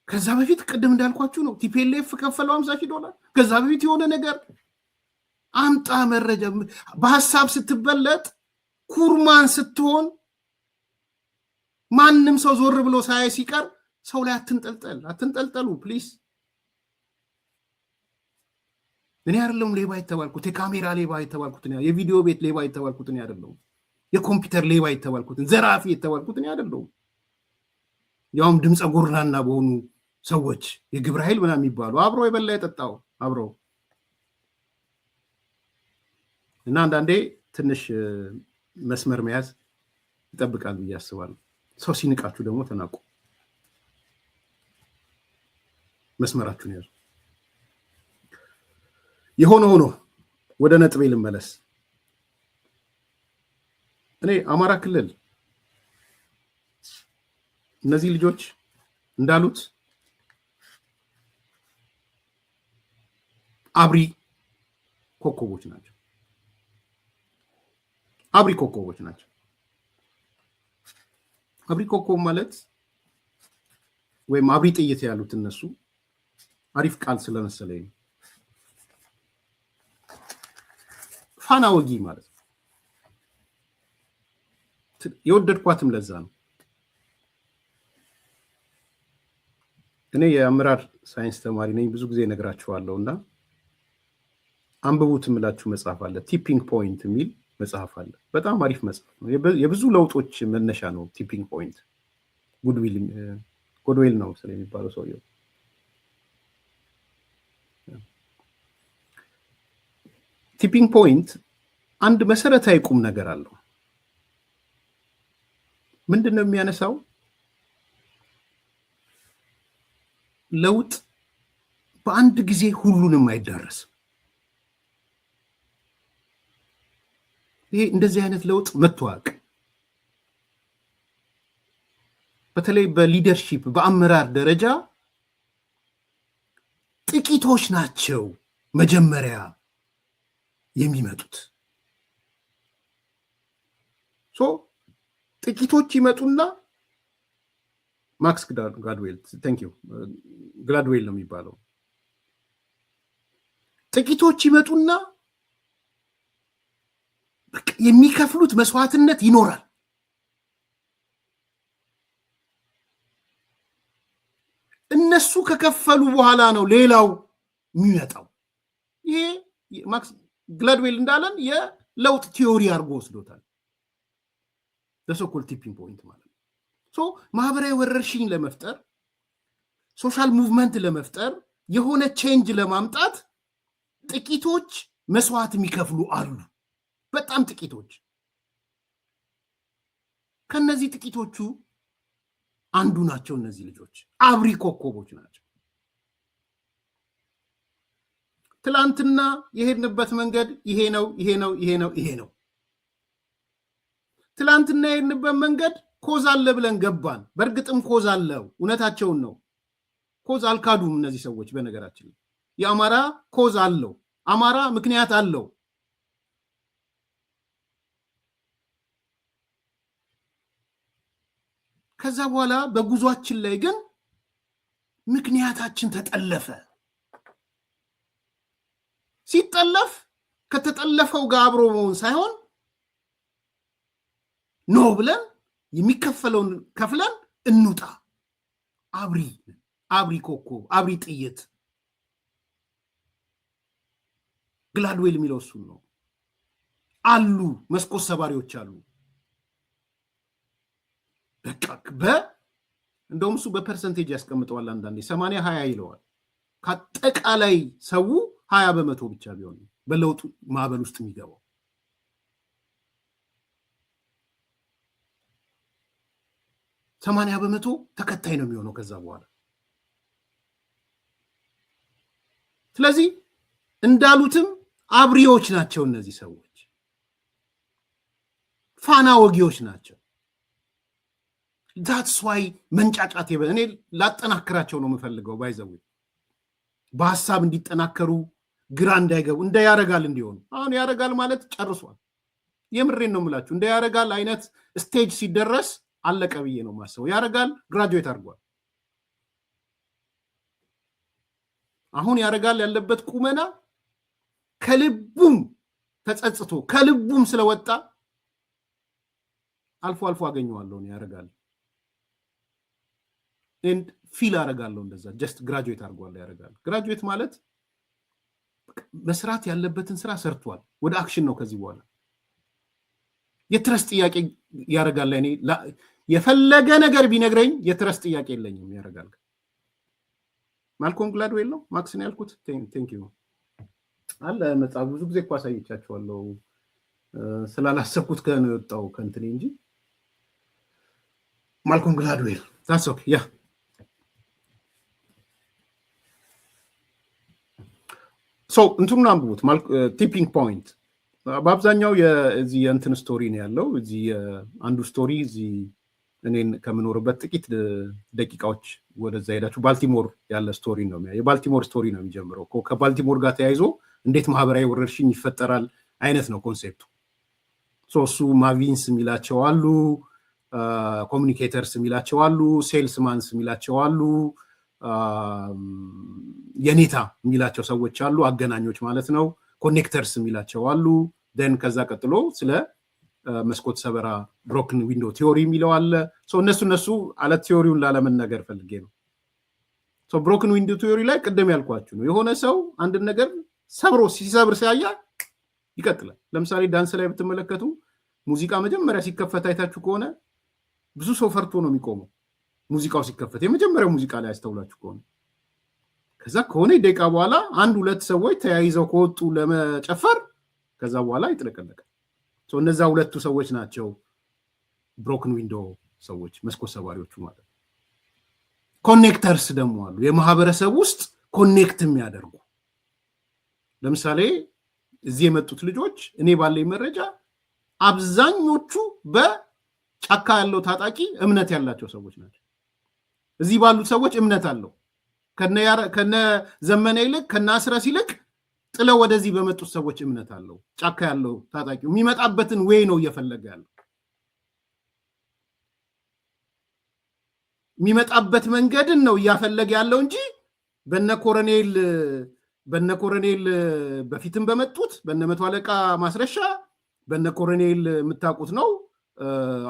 B: ከዛ በፊት ቅድም እንዳልኳችሁ ነው ቲፒኤልኤፍ ከፈለው $50,000። ከዛ በፊት የሆነ ነገር አምጣ መረጃ። በሐሳብ ስትበለጥ ኩርማን ስትሆን ማንም ሰው ዞር ብሎ ሳያይ ሲቀር ሰው ላይ አትንጠልጠሉ ፕሊዝ። እኔ አይደለም ሌባ የተባልኩት፣ የካሜራ ሌባ የተባልኩት፣ የቪዲዮ ቤት ሌባ የተባልኩት እኔ አይደለም። የኮምፒውተር ሌባ የተባልኩት፣ ዘራፊ የተባልኩት እኔ አይደለም። ያውም ድምፀ ጎርናና በሆኑ ሰዎች የግብረ ኃይል ምናምን የሚባሉ አብሮ የበላ የጠጣው አብሮ እና አንዳንዴ ትንሽ መስመር መያዝ ይጠብቃል ብዬ አስባለሁ። ሰው ሲንቃችሁ ደግሞ ተናቁ፣ መስመራችሁን ያዙ። የሆነ ሆኖ ወደ ነጥቤ ልመለስ። እኔ አማራ ክልል እነዚህ ልጆች እንዳሉት አብሪ ኮከቦች ናቸው። አብሪ ኮከቦች ናቸው። አብሪ ኮከብ ማለት ወይም አብሪ ጥይት ያሉት እነሱ አሪፍ ቃል ስለመሰለኝ ፋና ወጊ ማለት ነው። የወደድኳትም ለዛ ነው። እኔ የአመራር ሳይንስ ተማሪ ነኝ። ብዙ ጊዜ እነግራችኋለሁና አንብቡት የምላችሁ መጽሐፍ አለ። ቲፒንግ ፖይንት የሚል መጽሐፍ አለ። በጣም አሪፍ መጽሐፍ ነው። የብዙ ለውጦች መነሻ ነው። ቲፒንግ ፖይንት ጎድዌል ነው ስለሚባለው ሰውየው። ቲፒንግ ፖይንት አንድ መሰረታዊ ቁም ነገር አለው። ምንድነው የሚያነሳው? ለውጥ በአንድ ጊዜ ሁሉንም አይዳረስም። ይሄ እንደዚህ አይነት ለውጥ መተዋወቅ በተለይ በሊደርሺፕ በአመራር ደረጃ ጥቂቶች ናቸው መጀመሪያ የሚመጡት። ጥቂቶች ይመጡና ማክስ ግላድዌል ነው የሚባለው። ጥቂቶች ይመጡና የሚከፍሉት መስዋዕትነት ይኖራል። እነሱ ከከፈሉ በኋላ ነው ሌላው የሚመጣው። ይሄ ማክስ ግላድዌል እንዳለን የለውጥ ቲዮሪ አድርጎ ወስዶታል። ለሶኮል ቲፒንግ ፖይንት ማለት ነው። ማህበራዊ ወረርሽኝ ለመፍጠር ሶሻል ሙቭመንት ለመፍጠር የሆነ ቼንጅ ለማምጣት ጥቂቶች መስዋዕት የሚከፍሉ አሉ። በጣም ጥቂቶች። ከነዚህ ጥቂቶቹ አንዱ ናቸው እነዚህ ልጆች። አብሪ ኮከቦች ናቸው። ትላንትና የሄድንበት መንገድ ይሄ ነው፣ ይሄ ነው፣ ይሄ ነው፣ ይሄ ነው። ትላንትና የሄድንበት መንገድ ኮዝ አለ ብለን ገባን። በእርግጥም ኮዝ አለው። እውነታቸውን ነው። ኮዝ አልካዱም እነዚህ ሰዎች። በነገራችን የአማራ ኮዝ አለው። አማራ ምክንያት አለው። ከዛ በኋላ በጉዟችን ላይ ግን ምክንያታችን ተጠለፈ። ሲጠለፍ ከተጠለፈው ጋር አብሮ መሆን ሳይሆን ኖ ብለን የሚከፈለውን ከፍለን እንውጣ። አብሪ ኮከብ፣ አብሪ ጥይት። ግላድዌል የሚለው እሱን ነው። አሉ መስኮት ሰባሪዎች አሉ። በቃ እንደውም እሱ በፐርሰንቴጅ ያስቀምጠዋል። አንዳንዴ 80-20 ይለዋል። ከአጠቃላይ ሰው 20% ብቻ ቢሆን በለውጡ ማዕበል ውስጥ የሚገባው 80% ተከታይ ነው የሚሆነው ከዛ በኋላ። ስለዚህ እንዳሉትም አብሪዎች ናቸው እነዚህ ሰዎች፣ ፋና ወጊዎች ናቸው። that's why መንጫጫት እኔ ላጠናክራቸው ነው የምፈልገው። ባይዘው በሐሳብ እንዲጠናከሩ ግራ እንዳይገቡ እንደ ያረጋል እንዲሆኑ። አሁን ያረጋል ማለት ጨርሷል። የምሬን ነው የምላችሁ። እንደ ያረጋል አይነት ስቴጅ ሲደረስ አለቀ ብዬ ነው የማስበው። ያረጋል ግራጁዌት አድርጓል። አሁን ያረጋል ያለበት ቁመና ከልቡም ተጸጽቶ ከልቡም ስለወጣ አልፎ አልፎ አገኘዋለሁ ነው ያረጋል and ፊል አረጋለሁ እንደዛ ጀስት ግራጁዌት አድርጓል። ያረጋል ግራጁዌት ማለት መስራት ያለበትን ስራ ሰርቷል። ወደ አክሽን ነው ከዚህ በኋላ። የትረስት ጥያቄ ያረጋል። እኔ የፈለገ ነገር ቢነግረኝ የትረስት ጥያቄ የለኝም። ያረጋል ማልኮም ግላድዌል ነው ማክስን ያልኩት። ቴንክ ዩ አለ መጽሐፍ ብዙ ጊዜ እኮ አሳይቻችኋለሁ። ስላላሰብኩት ከነው የወጣው ከእንትኔ እንጂ ማልኮም ግላድዌል that's okay yeah so እንትኑን አንብቡት። ቲፒንግ ፖይንት በአብዛኛው የዚህ የእንትን ስቶሪ ነው ያለው። እዚህ አንዱ ስቶሪ እዚህ እኔን ከምኖርበት ጥቂት ደቂቃዎች ወደዛ ሄዳችሁ ባልቲሞር ያለ ስቶሪ ነው። የባልቲሞር ስቶሪ ነው የሚጀምረው። ከባልቲሞር ጋር ተያይዞ እንዴት ማህበራዊ ወረርሽኝ ይፈጠራል አይነት ነው ኮንሴፕቱ። እሱ ማቪንስ የሚላቸው አሉ፣ ኮሚኒኬተርስ የሚላቸው አሉ፣ ሴልስማንስ የሚላቸው አሉ፣ የኔታ የሚላቸው ሰዎች አሉ፣ አገናኞች ማለት ነው። ኮኔክተርስ የሚላቸው አሉ። ደን ከዛ ቀጥሎ ስለ መስኮት ሰበራ ብሮክን ዊንዶ ቲዮሪ የሚለው አለ። እነሱ አለ ቲዮሪውን ላለመናገር ፈልጌ ነው። ብሮክን ዊንዶ ቲዮሪ ላይ ቅድም ያልኳችሁ ነው። የሆነ ሰው አንድን ነገር ሰብሮ ሲሰብር ሲያያ ይቀጥላል። ለምሳሌ ዳንስ ላይ ብትመለከቱ ሙዚቃ መጀመሪያ ሲከፈት አይታችሁ ከሆነ ብዙ ሰው ፈርቶ ነው የሚቆመው። ሙዚቃው ሲከፈት የመጀመሪያው ሙዚቃ ላይ አስተውላችሁ ከሆነ ከዛ ከሆነ ደቂቃ በኋላ አንድ ሁለት ሰዎች ተያይዘው ከወጡ ለመጨፈር ከዛ በኋላ ይጥለቀለቃል። እነዛ ሁለቱ ሰዎች ናቸው ብሮክን ዊንዶ ሰዎች፣ መስኮት ሰባሪዎቹ ማለት ነው። ኮኔክተርስ ደግሞ አሉ፣ የማህበረሰብ ውስጥ ኮኔክት የሚያደርጉ። ለምሳሌ እዚህ የመጡት ልጆች እኔ ባለኝ መረጃ አብዛኞቹ በጫካ ያለው ታጣቂ እምነት ያላቸው ሰዎች ናቸው። እዚህ ባሉት ሰዎች እምነት አለው። ከነ ዘመነ ይልቅ ከነ አስረስ ይልቅ ጥለው ወደዚህ በመጡት ሰዎች እምነት አለው። ጫካ ያለው ታጣቂ የሚመጣበትን ዌይ ነው እየፈለገ ያለው። የሚመጣበት መንገድን ነው እያፈለገ ያለው እንጂ በነ ኮሎኔል በፊትም በመጡት በነ መቶ አለቃ ማስረሻ በነ ኮሎኔል የምታውቁት ነው።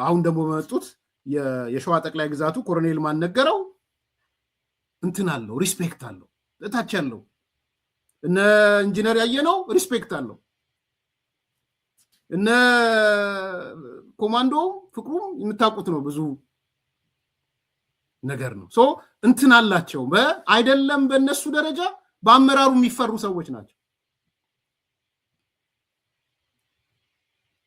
B: አሁን ደግሞ በመጡት የሸዋ ጠቅላይ ግዛቱ ኮሎኔል ማን ነገረው እንትን አለው፣ ሪስፔክት አለው። እታች ያለው እነ ኢንጂነር ያየነው ሪስፔክት አለው። እነ ኮማንዶ ፍቅሩም የምታውቁት ነው። ብዙ ነገር ነው። እንትን አላቸው። አይደለም በእነሱ ደረጃ በአመራሩ የሚፈሩ ሰዎች ናቸው።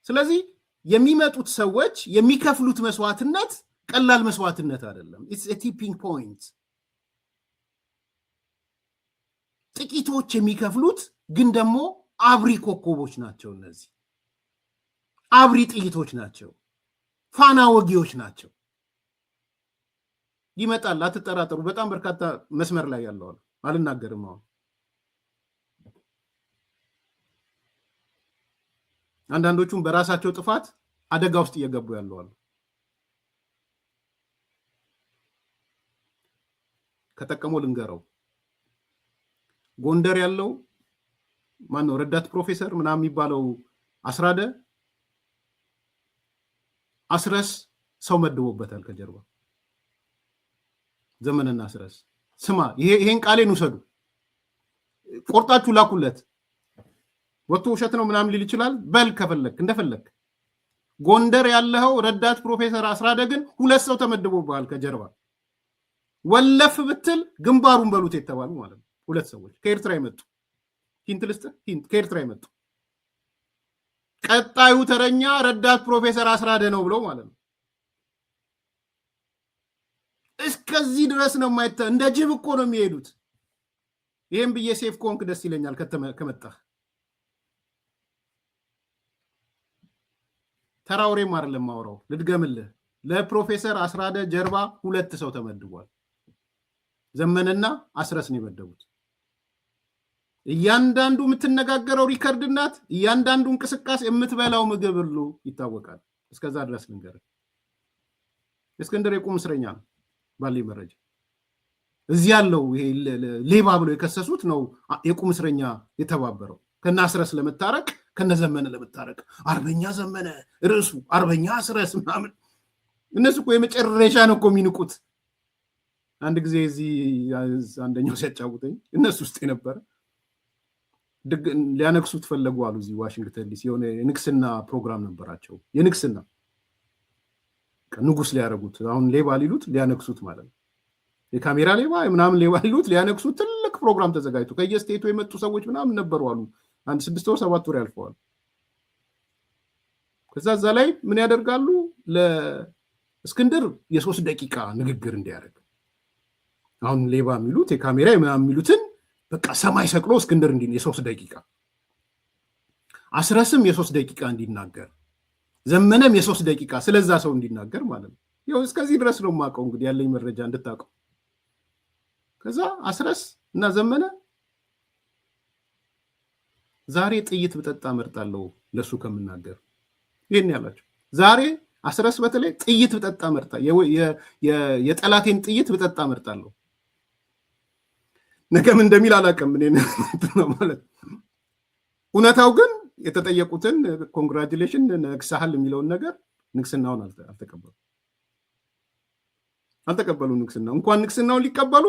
B: ስለዚህ የሚመጡት ሰዎች የሚከፍሉት መስዋዕትነት ቀላል መስዋዕትነት አይደለም። ኢትስ ኤ ቲፒንግ ፖይንት። ጥቂቶች የሚከፍሉት ግን ደግሞ አብሪ ኮከቦች ናቸው። እነዚህ አብሪ ጥይቶች ናቸው። ፋና ወጊዎች ናቸው። ይመጣል፣ አትጠራጠሩ። በጣም በርካታ መስመር ላይ ያለው አልናገርም። አሁን አንዳንዶቹም በራሳቸው ጥፋት አደጋ ውስጥ እየገቡ ያለዋል። ከጠቀመው ልንገረው። ጎንደር ያለው ማን ነው ረዳት ፕሮፌሰር ምናምን የሚባለው አስራደ አስረስ ሰው መድቦበታል ከጀርባ ዘመንና አስረስ ስማ ይሄን ቃሌን ውሰዱ ቆርጣችሁ ላኩለት ወጥቶ ውሸት ነው ምናምን ሊል ይችላል በል ከፈለክ እንደፈለክ ጎንደር ያለው ረዳት ፕሮፌሰር አስራደ ግን ሁለት ሰው ተመድቦባል ከጀርባ ወለፍ ብትል ግንባሩን በሉት የተባሉ ማለት ነው ሁለት ሰዎች ከኤርትራ ይመጡ ሂንት ከኤርትራ ይመጡ ቀጣዩ ተረኛ ረዳት ፕሮፌሰር አስራደ ነው ብሎ ማለት ነው እስከዚህ ድረስ ነው ማይተ እንደ ጅብ እኮ ነው የሚሄዱት ይሄን ብዬ ሴፍ ኮንክ ደስ ይለኛል ከመጣ ተራውሬም አይደለም ማውራው ልድገምልህ ለፕሮፌሰር አስራደ ጀርባ ሁለት ሰው ተመድቧል ዘመንና አስረስ ነው የመደቡት እያንዳንዱ የምትነጋገረው ሪከርድ እናት እያንዳንዱ እንቅስቃሴ የምትበላው ምግብ ሁሉ ይታወቃል እስከዛ ድረስ ልንገር እስክንድር የቁም እስረኛ ነው ባለኝ መረጃ እዚህ ያለው ይሄ ሌባ ብሎ የከሰሱት ነው የቁም እስረኛ የተባበረው ከና አስረስ ለመታረቅ ከነ ዘመነ ለመታረቅ አርበኛ ዘመነ ርዕሱ አርበኛ አስረስ ምናምን እነሱ እኮ የመጨረሻ ነው እኮ የሚንቁት አንድ ጊዜ እዚህ አንደኛው ሲያጫውተኝ እነሱ ውስጥ የነበረ ሊያነክሱት ፈለጉ አሉ እዚህ ዋሽንግተን ዲሲ የሆነ የንግስና ፕሮግራም ነበራቸው የንግስና ንጉስ ሊያረጉት አሁን ሌባ ሊሉት ሊያነክሱት ማለት ነው የካሜራ ሌባ ምናምን ሌባ ሊሉት ሊያነክሱት ትልቅ ፕሮግራም ተዘጋጅቶ ከየስቴቱ የመጡ ሰዎች ምናምን ነበሩ አሉ አንድ 6 ወር 7 ወር ያልፈዋል ከዛ ላይ ምን ያደርጋሉ ለእስክንድር የ3 ደቂቃ ንግግር እንዲያደርግ አሁን ሌባ የሚሉት የካሜራ ምናምን የሚሉትን በቃ ሰማይ ሰቅሎ እስክንድር እንዲህ የ3 ደቂቃ አስረስም የ3 ደቂቃ እንዲናገር ዘመነም የ3 ደቂቃ ስለዛ ሰው እንዲናገር ማለት ነው ይኸው እስከዚህ ድረስ ነው ማቀው እንግዲህ ያለኝ መረጃ እንድታቀው ከዛ አስረስ እና ዘመነ ዛሬ ጥይት ብጠጣ መርጣለሁ ለሱ ከምናገር ይሄን ያላችሁ ዛሬ አስረስ በተለይ ጥይት ብጠጣ መርጣ የጠላቴን ጥይት ብጠጣ መርጣለሁ ነገም እንደሚል አላቀም እኔ ነው ማለት እውነታው ግን የተጠየቁትን ኮንግራቹሌሽን ነክሳሃል የሚለውን ነገር ንክስናውን አልተቀበሉ ንክስናው እንኳን ንክስናውን ሊቀበሉ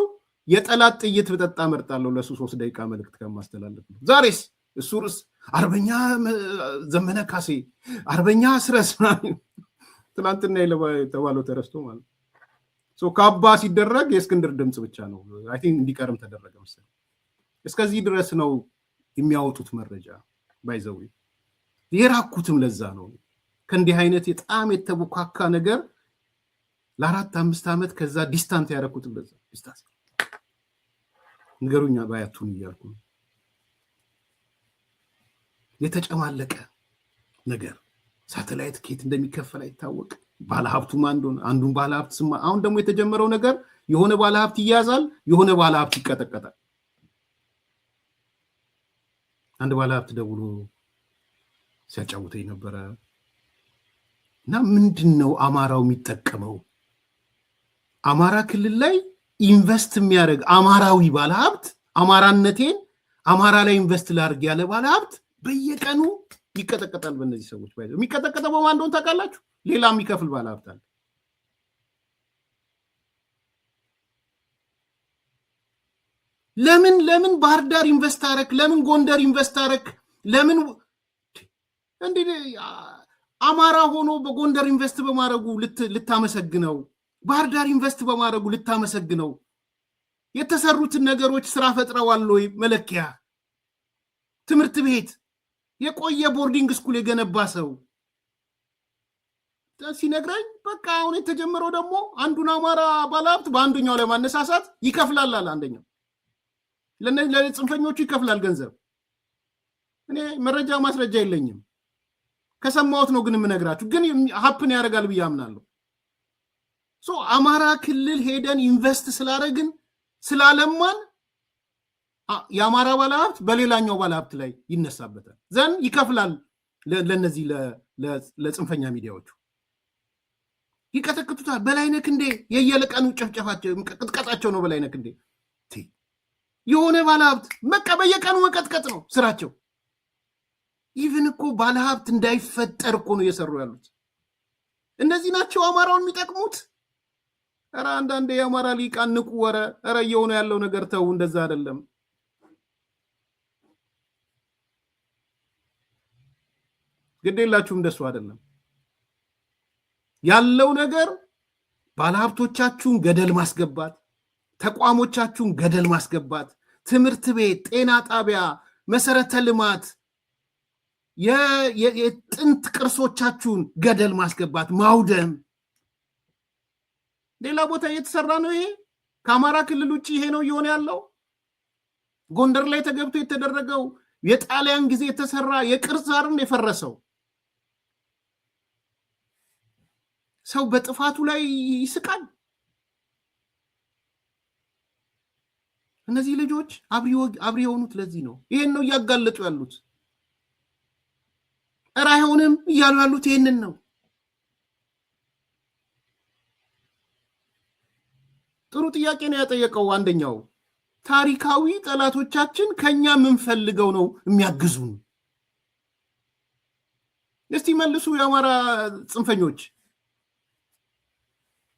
B: የጠላት ጥይት ብጠጣ መርጣለሁ ለሱ 3 ደቂቃ መልእክት ከማስተላለፍ ነው ዛሬስ እሱርስ አርበኛ ዘመነ ካሴ አርበኛ አስረስ ትናንትና የተባለው ተረስቶ ማለት ሶ ካባ ሲደረግ የእስክንድር ድምጽ ብቻ ነው አይ ቲንክ እንዲቀርም ተደረገ መሰለኝ እስከዚህ ድረስ ነው የሚያወጡት መረጃ ባይዘው የራኩትም ለዛ ነው ከእንዲህ አይነት የጣም የተቦካካ ነገር ለ4-5 ዓመት ከዛ ዲስታንት ያረኩትም ለዛ ዲስታንስ ንገሩኛ ባያቱን ይያልኩ የተጨማለቀ ነገር ሳተላይት ኬት እንደሚከፈል አይታወቅ ባለሀብቱ አንዱን ባለሀብት ስማ አሁን ደግሞ የተጀመረው ነገር የሆነ ባለሀብት ይያዛል የሆነ ባለሀብት ይቀጠቀጣል አንድ ባለሀብት ደውሎ ሲያጫውተኝ ነበረ እና ምንድነው አማራው የሚጠቀመው አማራ ክልል ላይ ኢንቨስት የሚያደርግ አማራዊ ባለሀብት አማራነቴን አማራ ላይ ኢንቨስት ላድርግ ያለ ባለሀብት በየቀኑ ይቀጠቀጣል በእነዚህ ሰዎች ባይዘው የሚቀጠቀጠው በማን እንደሆነ ታውቃላችሁ ሌላ የሚከፍል ባለሀብት አለ ለምን ባህር ዳር ኢንቨስት አረክ ለምን ጎንደር ኢንቨስት አረክ ለምን እንዴ አማራ ሆኖ በጎንደር ኢንቨስት በማድረጉ ልታመሰግነው ባህር ዳር ኢንቨስት በማድረጉ ልታመሰግነው የተሰሩትን ነገሮች ስራ ፈጥረዋል ወይ መለኪያ ትምህርት ቤት የቆየ ቦርዲንግ ስኩል የገነባ ሰው ሲነግረኝ በቃ አሁን የተጀመረው ደግሞ አንዱን አማራ ባለሀብት በአንደኛው ላይ ማነሳሳት ይከፍላል አለ አንደኛው ለጽንፈኞቹ ይከፍላል ገንዘብ እኔ መረጃ ማስረጃ የለኝም ከሰማሁት ነው ግን የምነግራችሁ ግን ሀፕን ያደርጋል ብዬ አምናለሁ ሶ አማራ ክልል ሄደን ኢንቨስት ስላደረግን ስላለማን የአማራ ባለሀብት በሌላኛው ባለሀብት ላይ ይነሳበታል ዘን ይከፍላል ለነዚህ ለጽንፈኛ ሚዲያዎቹ ይቀጠቅጡታል በላይነክ እንዴ የየለቀኑ ጨፍጨፋቸው ቅጥቀጣቸው ነው በላይነክ እንዴ የሆነ ባለሀብት በቃ በየቀኑ መቀጥቀጥ ነው ስራቸው ኢቭን እኮ ባለሀብት እንዳይፈጠር እኮ ነው እየሰሩ ያሉት። እነዚህ ናቸው አማራውን የሚጠቅሙት። ኧረ አንዳንዴ የአማራ ሊቃን ንቁ። ኧረ እየሆነ ያለው ነገር ተው፣ እንደዛ አይደለም። ግዴላችሁም እንደሱ አይደለም ያለው ነገር። ባለሀብቶቻችሁን ገደል ማስገባት፣ ተቋሞቻችሁን ገደል ማስገባት፣ ትምህርት ቤት፣ ጤና ጣቢያ፣ መሰረተ ልማት፣ የጥንት ቅርሶቻችሁን ገደል ማስገባት፣ ማውደም። ሌላ ቦታ እየተሰራ ነው ይሄ። ከአማራ ክልል ውጭ ይሄ ነው እየሆነ ያለው። ጎንደር ላይ ተገብቶ የተደረገው የጣሊያን ጊዜ የተሰራ የቅርስ አርን የፈረሰው። ሰው በጥፋቱ ላይ ይስቃል። እነዚህ ልጆች አብሪ የሆኑት ለዚህ ነው። ይሄን ነው እያጋለጡ ያሉት። ኧረ አይሆንም እያሉ ያሉት ይሄንን ነው። ጥሩ ጥያቄ ነው ያጠየቀው አንደኛው። ታሪካዊ ጠላቶቻችን ከኛ ምን ፈልገው ነው የሚያግዙን? እስቲ መልሱ የአማራ ጽንፈኞች።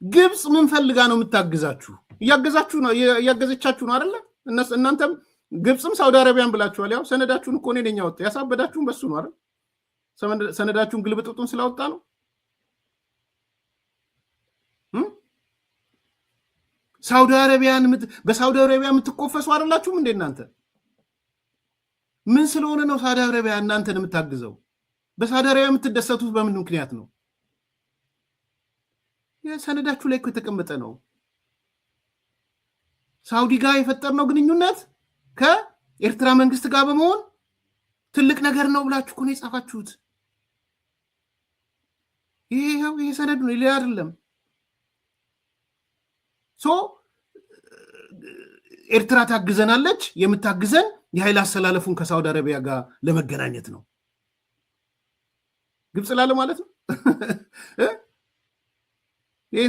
B: ግብጽ ምን ፈልጋ ነው የምታግዛችሁ? እያገዘቻችሁ ነው አይደለ? እናንተም ግብጽም ሳውዲ አረቢያን ብላችኋል። ያው ሰነዳችሁን እኮ እኔ ነኝ ያወጣ። ያሳበዳችሁን በሱ ነው አይደል? ሰነዳችሁን ግልብጥጡን ስላወጣ ነው። በሳውዲ አረቢያ የምትቆፈሱ አይደላችሁም እንዴ እናንተ? ምን ስለሆነ ነው ሳውዲ አረቢያ እናንተን የምታግዘው? በሳውዲ አረቢያ የምትደሰቱት በምን ምክንያት ነው? የሰነዳችሁ ላይ እኮ የተቀመጠ ነው። ሳውዲ ጋር የፈጠርነው ግንኙነት ከኤርትራ መንግስት ጋር በመሆን ትልቅ ነገር ነው ብላችሁ እኮ ነው የጻፋችሁት። ይሄ ሰነድ ነው፣ ሌላ አይደለም። ኤርትራ ታግዘናለች። የምታግዘን የኃይል አሰላለፉን ከሳውዲ አረቢያ ጋር ለመገናኘት ነው። ግብጽ ላለ ማለት ነው። ይሄ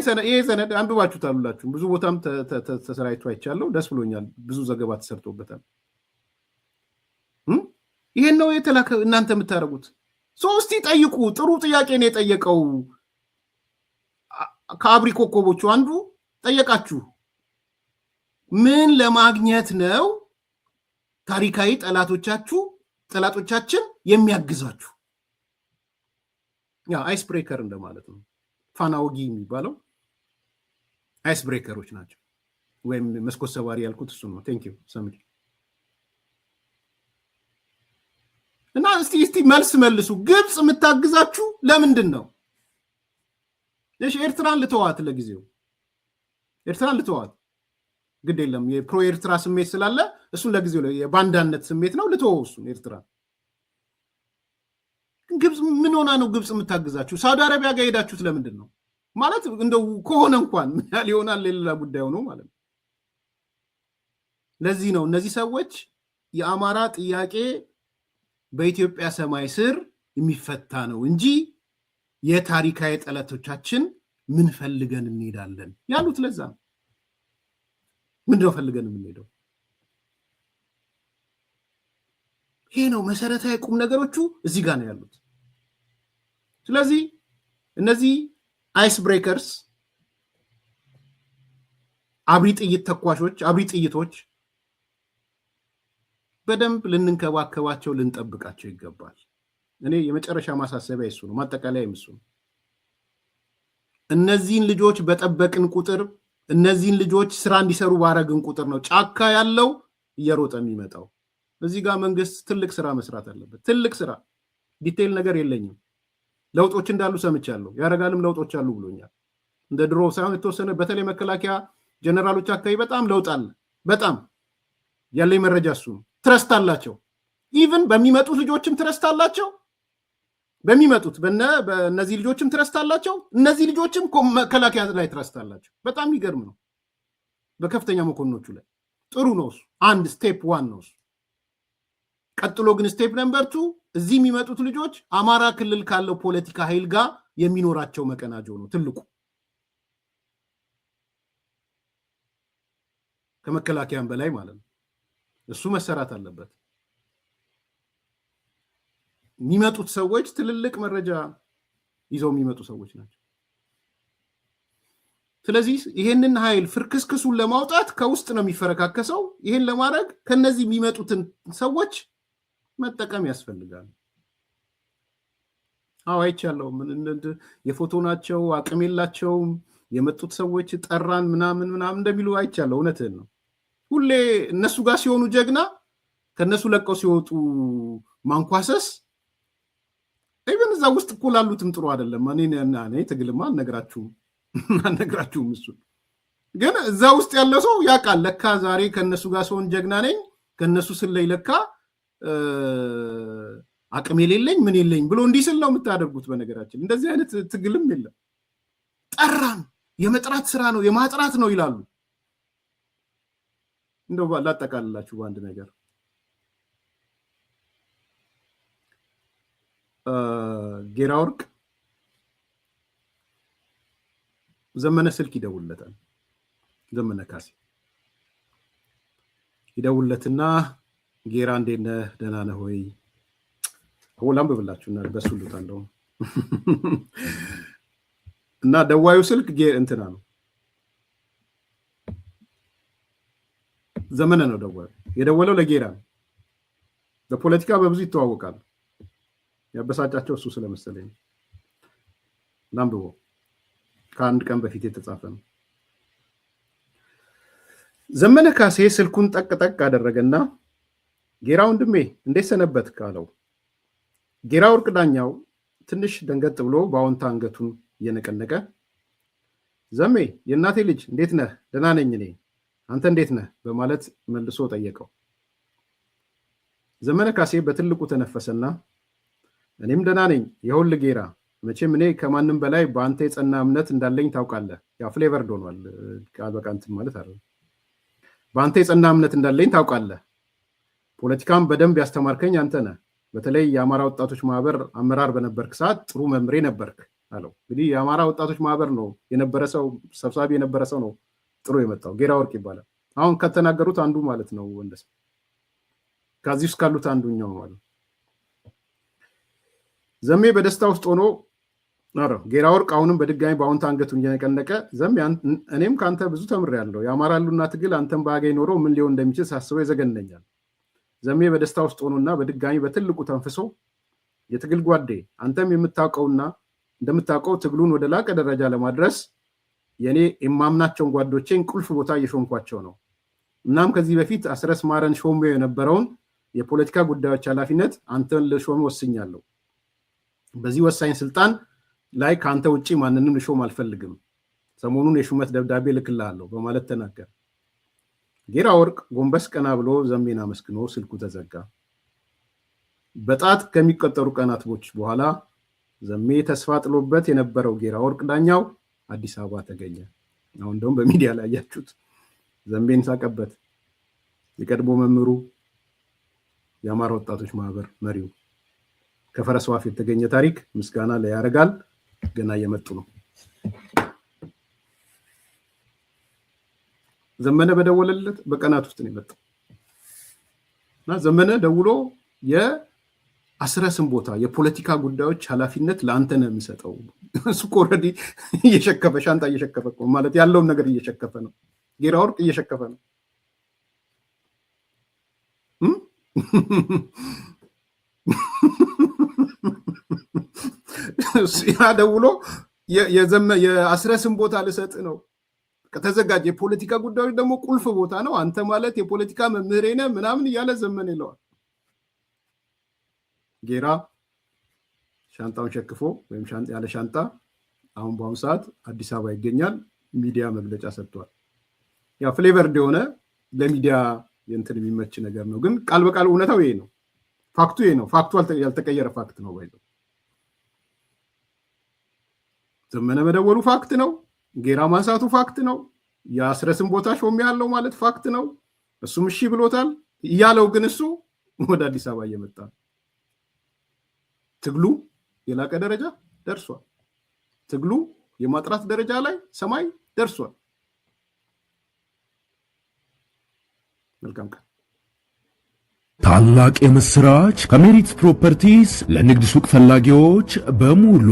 B: ሰነድ አንብባችሁት አሉላችሁ። ብዙ ቦታም ተሰራይቶ አይቻለሁ። ደስ ብሎኛል። ብዙ ዘገባ ተሰርቶበታል። ይሄን ነው የተላከ እናንተ የምታደርጉት። እስቲ ጠይቁ። ጥሩ ጥያቄ ነው የጠየቀው። ከአብሪ ኮከቦቹ አንዱ ጠየቃችሁ፣ ምን ለማግኘት ነው ታሪካዊ ጠላቶቻችን የሚያግዛችሁ? አይስ ብሬከር እንደማለት ነው። ፋናወጊ የሚባለው አይስ ብሬከሮች ናቸው። ወይም መስኮት ሰባሪ ያልኩት እሱ ነው። ቴንክ ዩ ሰምዲ። እና እስቲ መልስ መልሱ። ግብጽ የምታግዛችሁ ለምንድን ነው? እሺ ኤርትራን ልተዋት፣ ለጊዜው ኤርትራን ልተዋት፣ ግድ የለም የፕሮ ኤርትራ ስሜት ስላለ እሱን ለጊዜው የባንዳነት ስሜት ነው፣ ልተወው እሱን ኤርትራ። ግብጽ ምን ሆና ነው ግብጽ የምታግዛችሁ? ሳውዲ አረቢያ ጋር ሄዳችሁት ለምንድን ነው? ማለት እንደው ከሆነ እንኳን ምን ያህል ይሆናል ሌላ ጉዳይ ሆኖ ማለት ነው። ለዚህ ነው እነዚህ ሰዎች የአማራ ጥያቄ በኢትዮጵያ ሰማይ ስር የሚፈታ ነው እንጂ የታሪካዊ ጠላቶቻችን ምን ፈልገን እንሄዳለን ያሉት። ለዛ ነው ምንድነው ፈልገን የምንሄደው? ይሄ ነው መሰረታዊ ቁም ነገሮቹ እዚህ ጋር ነው ያሉት። ስለዚህ እነዚህ አይስ ብሬከርስ፣ አብሪ ጥይት ተኳሾች፣ አብሪ ጥይቶች በደንብ ልንንከባከባቸው ልንጠብቃቸው ይገባል። እኔ የመጨረሻ ማሳሰቢያ እሱ ነው፣ ማጠቃለያ እሱ ነው። እነዚህን ልጆች በጠበቅን ቁጥር፣ እነዚህን ልጆች ስራ እንዲሰሩ ባረግን ቁጥር ነው ጫካ ያለው እየሮጠ የሚመጣው። እዚህ ጋር መንግስት ትልቅ ስራ መስራት አለበት። ትልቅ ስራ። ዲቴይል ነገር የለኝም። ለውጦች እንዳሉ ሰምቻለሁ። ያረጋልም ለውጦች አሉ ብሎኛል። እንደ ድሮ ሳይሆን የተወሰነ በተለይ መከላከያ ጀነራሎች አካባቢ በጣም ለውጥ አለ። በጣም ያለኝ መረጃ እሱ ነው። ትረስት አላቸው። ኢቭን በሚመጡት ልጆችም ትረስት አላቸው። በሚመጡት በእነዚህ ልጆችም ትረስት አላቸው። እነዚህ ልጆችም መከላከያ ላይ ትረስት አላቸው። በጣም የሚገርም ነው። በከፍተኛ መኮንኖቹ ላይ ጥሩ ነው እሱ። አንድ ስቴፕ ዋን ነው እሱ። ቀጥሎ ግን ስቴፕ ነምበር 2 እዚህ የሚመጡት ልጆች አማራ ክልል ካለው ፖለቲካ ኃይል ጋር የሚኖራቸው መቀናጆ ነው ትልቁ። ከመከላከያም በላይ ማለት ነው። እሱ መሰራት አለበት። የሚመጡት ሰዎች ትልልቅ መረጃ ይዘው የሚመጡ ሰዎች ናቸው። ስለዚህ ይሄንን ኃይል ፍርክስክሱን ለማውጣት ከውስጥ ነው የሚፈረካከሰው። ይሄን ለማድረግ ከነዚህ የሚመጡትን ሰዎች መጠቀም ያስፈልጋል። አዎ አይቻለሁ። የፎቶ ናቸው፣ አቅም የላቸውም የመጡት ሰዎች ጠራን ምናምን እንደሚሉ አይቻለሁ። እውነትህን ነው። ሁሌ እነሱ ጋር ሲሆኑ ጀግና፣ ከነሱ ለቀው ሲወጡ ማንኳሰስ ኢቨን እዛ ውስጥ እኮ ላሉትም ጥሩ አይደለም። እኔ ትግልማ አልነግራችሁም። እሱ ግን እዛ ውስጥ ያለው ሰው ያውቃል። ለካ ዛሬ ከነሱ ጋር ሲሆን ጀግና ነኝ፣ ከነሱ ስለይ ለካ አቅም የሌለኝ ምን የለኝ ብሎ እንዲህ ስል ነው የምታደርጉት። በነገራችን እንደዚህ አይነት ትግልም የለም። ጠራን፣ የመጥራት ስራ ነው የማጥራት ነው ይላሉ። እንደው ላጠቃልላችሁ በአንድ ነገር ጌራ ወርቅ ዘመነ ስልክ ይደውልለታል። ዘመነ ካሴ ይደውልለትና ጌራ እንዴት ነህ? ደህና ነህ ወይ? ሁላም ብብላችሁና በሱ ልታለው እና ደዋዩ ስልክ እንትና ነው ዘመነ ነው ደዋዩ። የደወለው ለጌራ ነው። በፖለቲካ በብዙ ይተዋወቃል። ያበሳጫቸው እሱ ስለመሰለኝ ላምብቦ ከአንድ ቀን በፊት የተጻፈ ነው። ዘመነ ካሴ ስልኩን ጠቅ አደረገና ጌራ ወንድሜ እንዴት ሰነበት ካለው ጌራ ወርቅ ዳኛው ትንሽ ደንገጥ ብሎ በአዎንታ አንገቱን እየነቀነቀ ዘሜ የእናቴ ልጅ እንዴት ነህ? ደህና ነኝ እኔ፣ አንተ እንዴት ነህ? በማለት መልሶ ጠየቀው። ዘመነ ካሴ በትልቁ ተነፈሰና እኔም ደህና ነኝ። ይኸውልህ ጌራ፣ መቼም እኔ ከማንም በላይ በአንተ የጸና እምነት እንዳለኝ ታውቃለህ። ያ ፍሌቨርድ ሆኗል ቃል በቃል እንትን ማለት አይደለም። በአንተ የጸና እምነት እንዳለኝ ታውቃለህ። ፖለቲካም በደንብ ያስተማርከኝ አንተ ነህ። በተለይ የአማራ ወጣቶች ማህበር አመራር በነበርክ ሰዓት ጥሩ መምሬ ነበርክ አለው። እንግዲህ የአማራ ወጣቶች ማህበር ነው የነበረ ሰው፣ ሰብሳቢ የነበረ ሰው ነው ጥሩ የመጣው። ጌራ ወርቅ ይባላል። አሁን ከተናገሩት አንዱ ማለት ነው ወንደሰን፣ ከዚህ ውስጥ ካሉት አንዱኛው ማለት። ዘሜ በደስታ ውስጥ ሆኖ ጌራ ወርቅ አሁንም በድጋሚ በአዎንታ አንገቱን እየነቀነቀ ዘሜ እኔም ከአንተ ብዙ ተምሬያለሁ። የአማራ ህልውና ትግል አንተን ባገኝ ኖሮ ምን ሊሆን እንደሚችል ሳስበው ይዘገነኛል። ዘሜ በደስታ ውስጥ ሆኖና በድጋሚ በትልቁ ተንፍሶ የትግል ጓዴ፣ አንተም የምታውቀውና እንደምታውቀው ትግሉን ወደ ላቀ ደረጃ ለማድረስ የኔ የማምናቸውን ጓዶቼን ቁልፍ ቦታ እየሾምኳቸው ነው። እናም ከዚህ በፊት አስረስ ማረን ሾሜ የነበረውን የፖለቲካ ጉዳዮች ኃላፊነት አንተን ልሾም ወስኛለሁ። በዚህ ወሳኝ ስልጣን ላይ ከአንተ ውጭ ማንንም ልሾም አልፈልግም። ሰሞኑን የሹመት ደብዳቤ ልክልሃለሁ በማለት ተናገረ። ጌራ ወርቅ ጎንበስ ቀና ብሎ ዘሜን አመስግኖ ስልኩ ተዘጋ። በጣት ከሚቆጠሩ ቀናቶች በኋላ ዘሜ ተስፋ ጥሎበት የነበረው ጌራ ወርቅ ዳኛው አዲስ አበባ ተገኘ። አሁን ደግሞ በሚዲያ ላይ ያያችሁት ዘሜን ሳቀበት። የቀድሞ መምህሩ፣ የአማራ ወጣቶች ማህበር መሪው ከፈረስ ዋፍ የተገኘ ታሪክ ምስጋና ላይ ያደርጋል። ገና እየመጡ ነው። ዘመነ በደወለለት በቀናት ውስጥ ነው የመጣው እና ዘመነ ደውሎ የአስረስን ቦታ የፖለቲካ ጉዳዮች ኃላፊነት ለአንተ ነው የሚሰጠው። እሱ እኮ ኦልሬዲ እየሸከፈ ሻንጣ እየሸከፈ ማለት ያለውን ነገር እየሸከፈ ነው። ጌራ ወርቅ እየሸከፈ ነው። ያ ደውሎ የአስረስን ቦታ ልሰጥ ነው ከተዘጋጀ፣ የፖለቲካ ጉዳዮች ደግሞ ቁልፍ ቦታ ነው፣ አንተ ማለት የፖለቲካ መምህሬ ነህ ምናምን እያለ ዘመን ይለዋል። ጌራ ሻንጣውን ሸክፎ ወይም ያለ ሻንጣ አሁን በአሁኑ ሰዓት አዲስ አበባ ይገኛል። ሚዲያ መግለጫ ሰጥቷል። ያ ፍሌቨርድ የሆነ ለሚዲያ የእንትን የሚመች ነገር ነው፣ ግን ቃል በቃል እውነታው ይሄ ነው። ፋክቱ ይሄ ነው። ፋክቱ ያልተቀየረ ፋክት ነው። ባይዘው ዘመነ መደወሉ ፋክት ነው። ጌራ ማንሳቱ ፋክት ነው። የአስረስን ቦታ ሾም ያለው ማለት ፋክት ነው። እሱም እሺ ብሎታል እያለው ግን እሱ ወደ አዲስ አበባ እየመጣ ትግሉ የላቀ ደረጃ ደርሷል። ትግሉ የማጥራት ደረጃ ላይ ሰማይ ደርሷል። መልካም ቀን።
A: ታላቅ የምስራች ከሜሪትስ ፕሮፐርቲስ ለንግድ ሱቅ ፈላጊዎች በሙሉ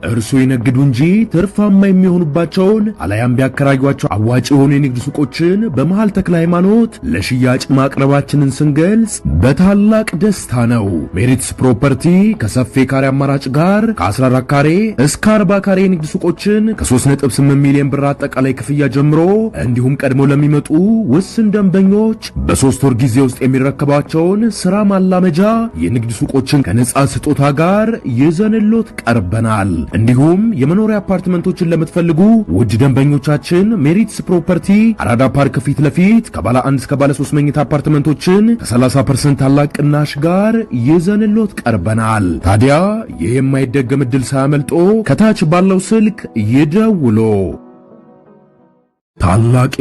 A: እርሶ ይነግዱ እንጂ ትርፋማ የሚሆኑባቸውን አላያም ቢያከራዩአቸው አዋጭ የሆኑ የንግድ ሱቆችን በመሃል ተክለ ሃይማኖት ለሽያጭ ማቅረባችንን ስንገልጽ በታላቅ ደስታ ነው። ሜሪትስ ፕሮፐርቲ ከሰፊ ካሬ አማራጭ ጋር ከ14 ካሬ እስከ 40 ካሬ የንግድ ሱቆችን ከ3.8 ሚሊዮን ብር አጠቃላይ ክፍያ ጀምሮ እንዲሁም ቀድሞ ለሚመጡ ውስን ደንበኞች በ3 ወር ጊዜ ውስጥ የሚረከባቸው ስራ ማላመጃ የንግድ ሱቆችን ከነጻ ስጦታ ጋር ይዘንሎት ቀርበናል። እንዲሁም የመኖሪያ አፓርትመንቶችን ለምትፈልጉ ውድ ደንበኞቻችን ሜሪትስ ፕሮፐርቲ አራዳ ፓርክ ፊት ለፊት ከባለ 1 እስከ ባለ 3 መኝታ አፓርትመንቶችን ከ30% ታላቅ ቅናሽ ጋር ይዘንሎት ቀርበናል። ታዲያ ይህ የማይደገም ዕድል ሳያመልጦ ከታች ባለው ስልክ ይደውሎ። ታላቅ